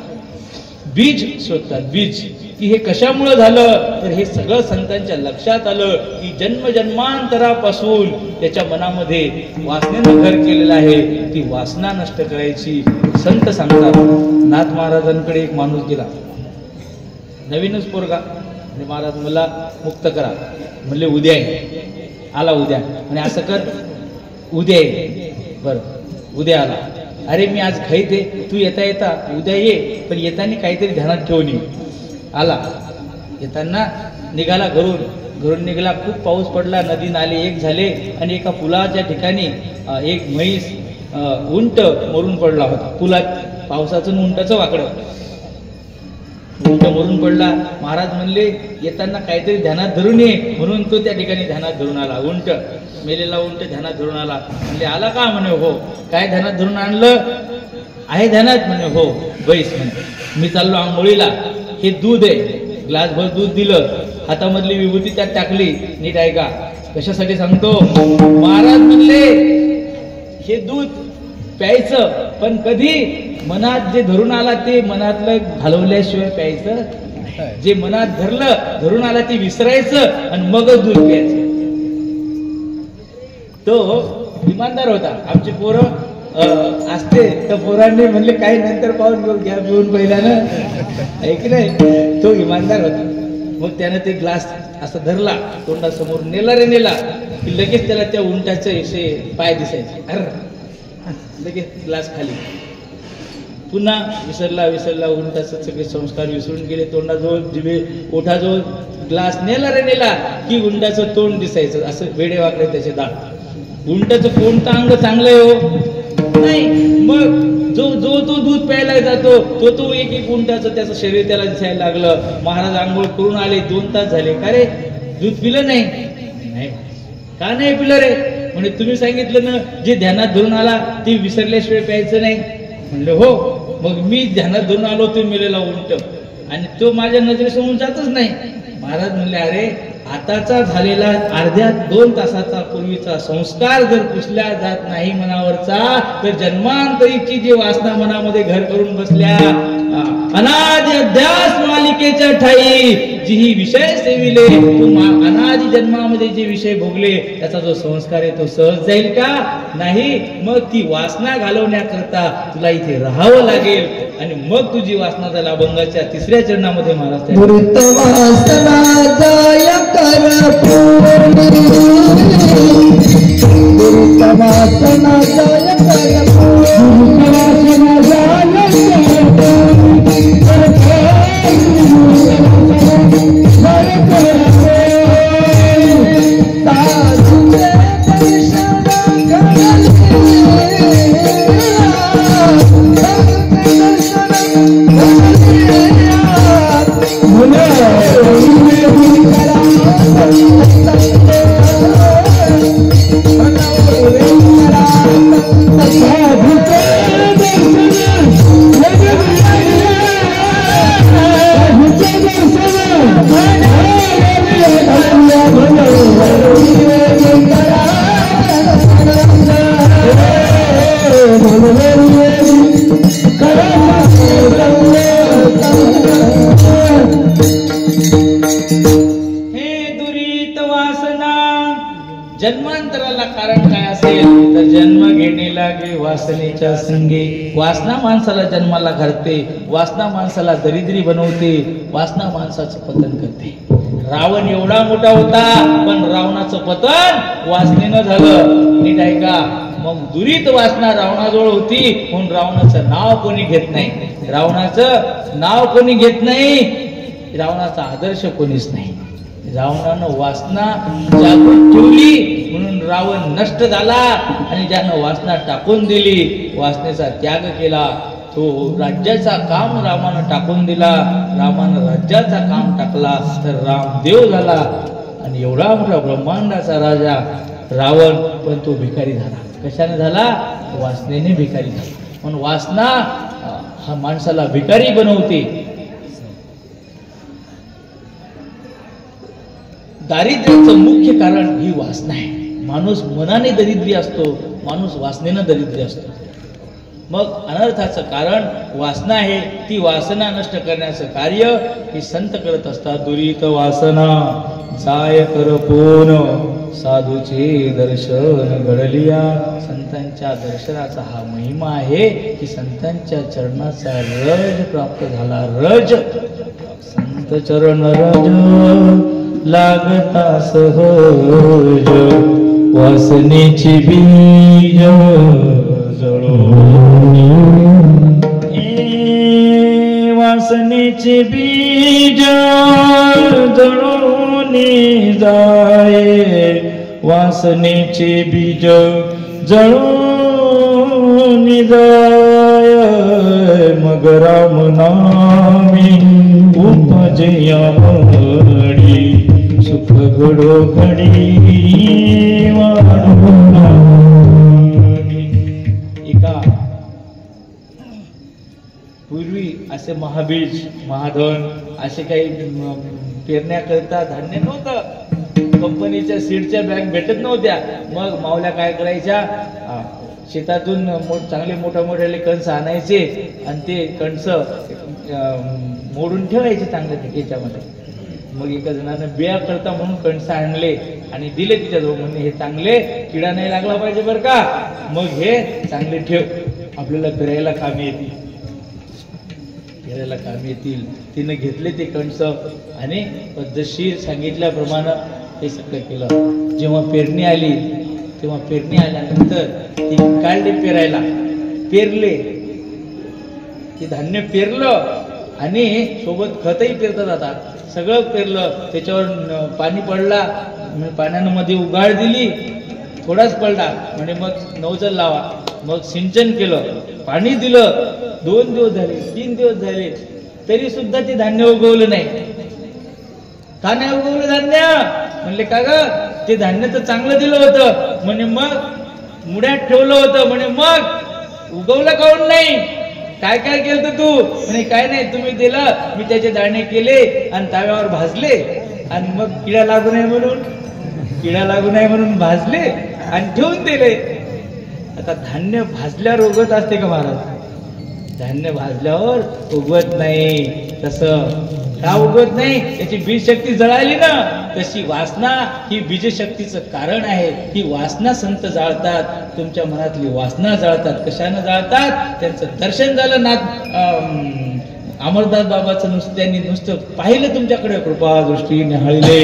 बीज शोधतात. बीज की हे कशामुळे झालं, तर हे सगळं संतांच्या लक्षात आलं की जन्मजन्मांतरापासून त्याच्या मनामध्ये वासनेनं घर केलेलं आहे, ती वासना नष्ट करायची. संत सांगतात. नाथ महाराजांकडे एक माणूस गेला, नवीनच पोरगा, आणि महाराज मला मुक्त करा. म्हणले उद्या आहे. आला उद्या, आणि असं कर उद्या ये. बरं उद्या आला. अरे मी आज घाईत आहे, तू येता उद्या ये, पण येताना काहीतरी ध्यानात ठेवून ये. आला. येताना निघाला, घरून निघाला. खूप पाऊस पडला, नदी नाले एक झाले, आणि एका पुलाच्या ठिकाणी एक म्हैस उंट मरून पडला होता. पुलात पावसाचं उंटाचं वाकडं, उंट मरून पडला. महाराज म्हणले येताना काहीतरी ध्यानात धरून ये, म्हणून तो त्या ठिकाणी ध्यानात धरून आला. उंट, मेलेला उंट ध्यानात धरून आला. म्हणले आला का? म्हणे हो. काय ध्यानात धरून आणलं? आहे ध्यानात. म्हणे हो. बैस म्हणे, मी चाललो आंघोळीला, हे दूध आहे, ग्लासभर दूध दिलं, हातामधली विभूती त्यात टाकली. नीट ऐका, कशासाठी सांगतो. महाराज म्हणले हे दूध प्यायचं, पण कधी मनात जे धरून आला ते मनातलं घालवल्याशिवाय प्यायचं. जे मनात धरून आला ते विसरायचं आणि मगच दूध प्यायचं. तो इमानदार होता. आमची पोरं असते तर पोरांनी म्हणले काही नंतर पाहून घेऊ, घ्या पिऊन पहिल्यानं, ऐक नाही. तो इमानदार होता. मग त्यानं ते ग्लास असं धरला, तोंडासमोर नेला रे नेला की लगेच त्याला त्या उंटाचे असे पाय दिसायचे. अरे लगेच ग्लास खाली. पुन्हा विसरला उंटाचे सगळे संस्कार विसरून गेले. तोंडाजवळ जिभे ओठाजवळ ग्लास नेला रे नेला की उंटाचं तोंड दिसायचं, असं वेडे वाकडे त्याचे दात. उंटाचं कोणतं अंग चांगलं आहे हो? नाही. मग जो तो दूध प्यायला जातो तो एक उंटाचं त्याचं शरीर त्याला दिसायला लागलं. महाराज आंघोळ करून आले, 2 तास झाले. का रे दूध पिलं नाही? का नाही पिलं रे? म्हणजे तुम्ही सांगितलं ना, जे ध्यानात धरून आला ते विसरल्याशिवाय प्यायचं नाही. म्हणलं हो. मग मी ध्यानात धरून आलो तो मेलेला उंट, आणि तो माझ्या नजरेसमोर जातच नाही. महाराज म्हणले अरे आताचा झालेला अर्ध्या 2 तासाचा पूर्वीचा संस्कार जर पुसल्या जात नाही मनावरचा, तर जन्मांतरीची जी वासना मनामध्ये घर करून बसल्या, अनादि अध्यास मालिकेच्या ठाई जी ही विषय सेविले, अनादि जन्मामध्ये जे विषय भोगले त्याचा जो संस्कार आहे तो सहज जाईल का? नाही. मग ती वासना घालवण्याकरता तुला इथे राहावं लागेल, आणि मग तुझी वासना झाला. अभंगाच्या 3ऱ्या चरणामध्ये महाराज वासना वासनेच्या संगे. वासना माणसाला जन्माला घालते, वासना माणसाला दरिद्री बनवते, वासना माणसाचं पतन करते. रावण एवढा मोठा होता, पण रावणाचं पतन वासनेनं झालं. नीट ऐका. मग दुरीत वासना रावणाजवळ होती, म्हणून रावणाचं नाव कोणी घेत नाही. रावणाचं नाव कोणी घेत नाही, रावणाचा आदर्श कोणीच नाही. रावणानं वासना जागृत ठेवली म्हणून रावण नष्ट झाला, आणि ज्यानं वासना टाकून दिली, वासनेचा त्याग केला, तो राज्याचा काम रामानं टाकून दिला. रामानं राज्याचा काम टाकला तर राम देव झाला. आणि एवढा मोठा ब्रह्मांडाचा राजा रावण, पण तो भिकारी झाला. कशाने झाला? वासनेने भिकारी झाला. म्हणून वासना हा माणसाला भिकारी बनवते. दारिद्र्याचं मुख्य कारण ही वासना आहे. माणूस मनाने दरिद्री असतो, माणूस वासनेनं दरिद्री असतो. मग अनर्थाचं कारण वासना आहे. ती वासना नष्ट करण्याचं कार्य ही संत करत असतात. दुरीत वासना जाय करपोन साधूचे दर्शन घडलिया. संतांच्या दर्शनाचा हा महिमा आहे की संतांच्या चरणाचा रज प्राप्त झाला. रज, संत चरण रज लागता सहज, वासनेची बीज जळून, वासनेची बीज जळून जाये, वासनेचे बीज जळून जाय. मग राम नामी उपजया मडी, सुख घडो घडी वाढो. एका पूर्वी असे महाबीज, महाधन असे काही पेरण्या करता धान्य नव्हतं. कंपनीच्या सीडच्या बॅग भेटत नव्हत्या. मग मावल्या काय करायच्या, शेतातून चांगले मोठे कणस आणायचे आणि ते कणस मोडून ठेवायचे चांगल्या ठिकेच्यामध्ये. मग एका जणानं बिया करता म्हणून कणस आणले आणि दिले तिच्याजवळ, म्हणजे हे चांगले, किडा नाही लागला पाहिजे बरं का, मग हे चांगले ठेव, आपल्याला पेरायला कामी येतील, पेरायला कामी येतील. तिनं घेतले ते कणस आणि पद्धतशीर सांगितल्याप्रमाणे हे सगळं केलं. जेव्हा पेरणी आली, तेव्हा पेरणी आल्यानंतर ती काढले पेरायला, पेरले, ते धान्य पेरलं आणि सोबत खतही पेरतात. आता सगळं पेरलं, त्याच्यावर पाणी पडला, पाण्यानं मध्ये उगाळ दिली, थोडाच पडला म्हणजे मग नवजल लावा, मग सिंचन केलं, पाणी दिलं. 2 दिवस झाले, 3 दिवस झाले, तरी सुद्धा ते धान्य उगवलं नाही. का नाही उगवलं धान्य? म्हणले का ग, ते धान्य तर चांगलं दिलं होतं म्हणे, मग मुड्यात ठेवलं होतं म्हणे, मग उगवलं काऊन नाही? काय काय केलं तू? म्हणे काय नाही, तुम्ही दिलं, मी त्याचे दाणे केले आणि तव्यावर भाजले आणि मग किडा लागू नये म्हणून भाजले आणि ठेवून दिले. आता धान्य भाजल्यावर उगवत असते का महाराज? धान्य भाजल्यावर उगवत नाही. तसं का उगवत नाही? त्याची बीज शक्ती जळाली ना. तशी वासना ही बीजशक्तीचं कारण आहे. ही वासना संत जाळतात, तुमच्या मनातली वासना जाळतात. कशानं जाळतात? त्यांचं दर्शन झालं ना, अमरदास बाबाचं त्यांनी नुसतं पाहिलं तुमच्याकडे, कृपा दृष्टी निहाळले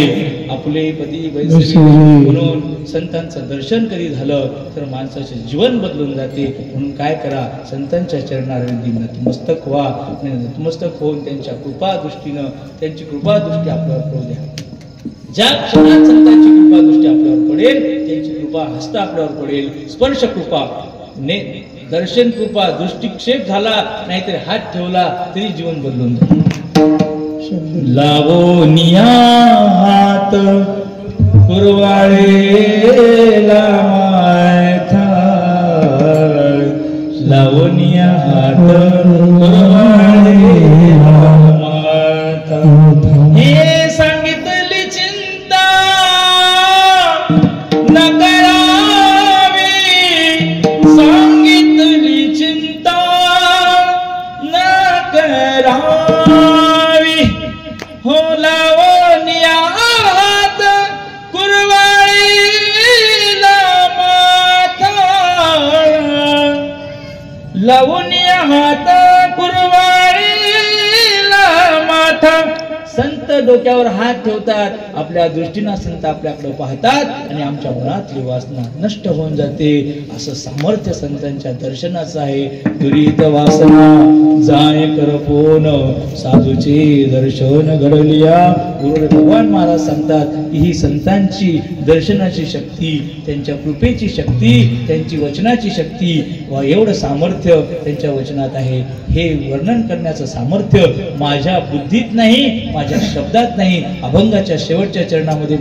आपले पती वैसरी, म्हणून संतांचं दर्शन कधी झालं तर माणसाचे जीवन बदलून जाते. म्हणून काय करा, संतांच्या चरणारविंदी नतमस्तक व्हा. नतमस्तक होऊन त्यांच्या कृपा दृष्टीनं, त्यांची कृपा दृष्टी आपल्यावर पडू द्या. ज्या क्षणात संतांची कृपा दृष्टी आपल्यावर पडेल, त्यांची कृपा हस्त आपल्यावर पडेल, स्पर्श कृपा ने दर्शन कृपा दृष्टिक्षेप झाला, नाहीतर हात ठेवला तरी जीवन बदलून जाईल. लावोनिया हात कुरवाळेला माथा, लावोनिया हात कुरवाळेला माथा. हे सांगितली चिंता न करावी, सांगितली चिंता न करावी. हो लावोनिया हात कुरवाळीला माथा, माता कुरवाळीला माथा. संत डोक्यावर हात ठेवतात, आपल्या दृष्टीनं संत आपल्याकडे पाहतात आणि आमच्या मनातली वासना नष्ट होऊन जाते. असं सामर्थ्य संतांच्या दर्शनाचं आहे. दुरीत वासना जाय करपोन साधूचे दर्शन घडलिया. गुरु भगवान महाराज सांगतात की ही संतांची दर्शनाची शक्ती, त्यांच्या कृपेची शक्ती, त्यांची वचनाची शक्ती व एवढं सामर्थ्य त्यांच्या वचनात आहे. हे वर्णन करण्याचं सामर्थ्य माझ्या बुद्धीत नाही, माझ्या शब्दात नाही. अभंगाच्या शेवटच्या चरणामध्ये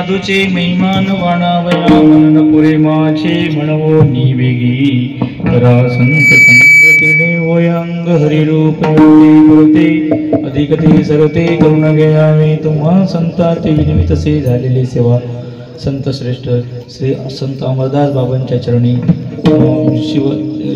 तुझे महिमान वाणावया मनन पुरे माझे म्हणवो निवेगी करा संत संगतीने वयांग हरिरूप मूर्ते अधिक ते सरते करुण घ्यावे तुम्हा संता ते विनिमितसे झालेली सेवा संत श्रेष्ठ श्री संत अमरदास बाबांच्या चरणी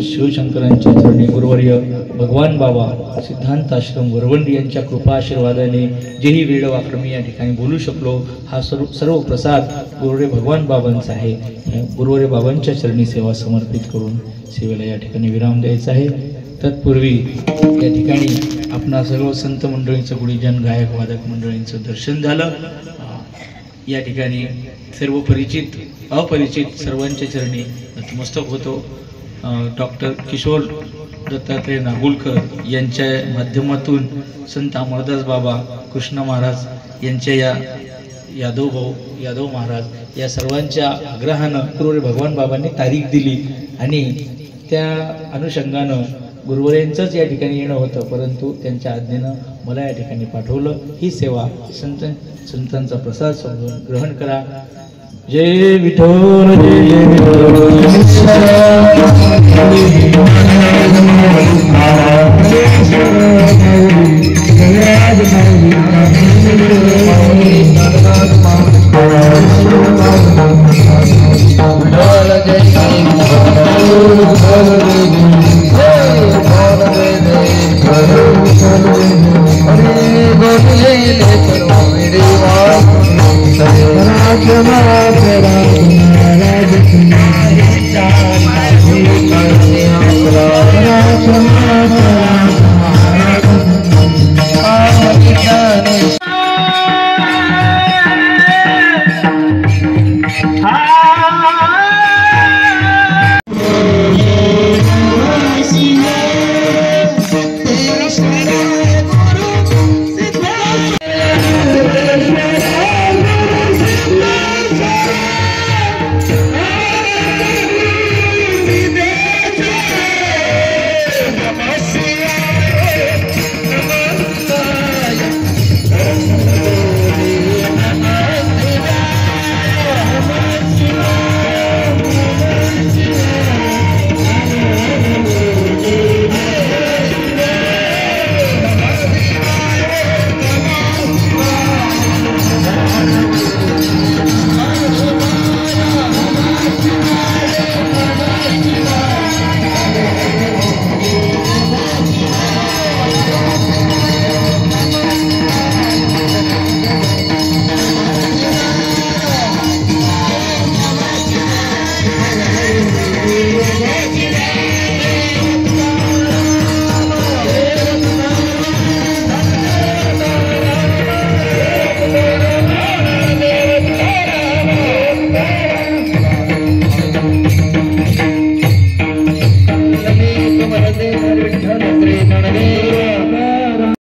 शिवशंकरांच्या चरणी गुरुवर्य भगवान बाबा सिद्धांत आश्रम वरवंडी यांच्या कृपा आशीर्वादाने जेही वेळ वाक्रमी या ठिकाणी बोलू शकलो हा सर्व प्रसाद गुरुवर्य भगवान बाबांचा आहे. गुरुवर्य बाबांच्या चरणी सेवा समर्पित करून सेवेला या ठिकाणी विराम द्यायचा आहे. तत्पूर्वी या ठिकाणी आपणा सर्व संत मंडळींचं गुढीजन गायक वादक मंडळींचं दर्शन झालं. या ठिकाणी सर्व परिचित अपरिचित सर्वांच्या चरणी नतमस्तक होतो. डॉक्टर किशोर दत्तात्रय नागुलकर यांच्या माध्यमातून संत अमरदास बाबा कृष्ण महाराज यांच्या या यादव महाराज या सर्वांच्या आग्रहानं गुरुवर्य भगवान बाबांनी तारीख दिली आणि त्या अनुषंगानं गुरुवर्यांचंच या ठिकाणी येणं होतं, परंतु त्यांच्या आज्ञेनं मला या ठिकाणी पाठवलं. ही सेवा संतांचा प्रसाद समजून ग्रहण करा. जय विठ्ठल जय विठ्ठल.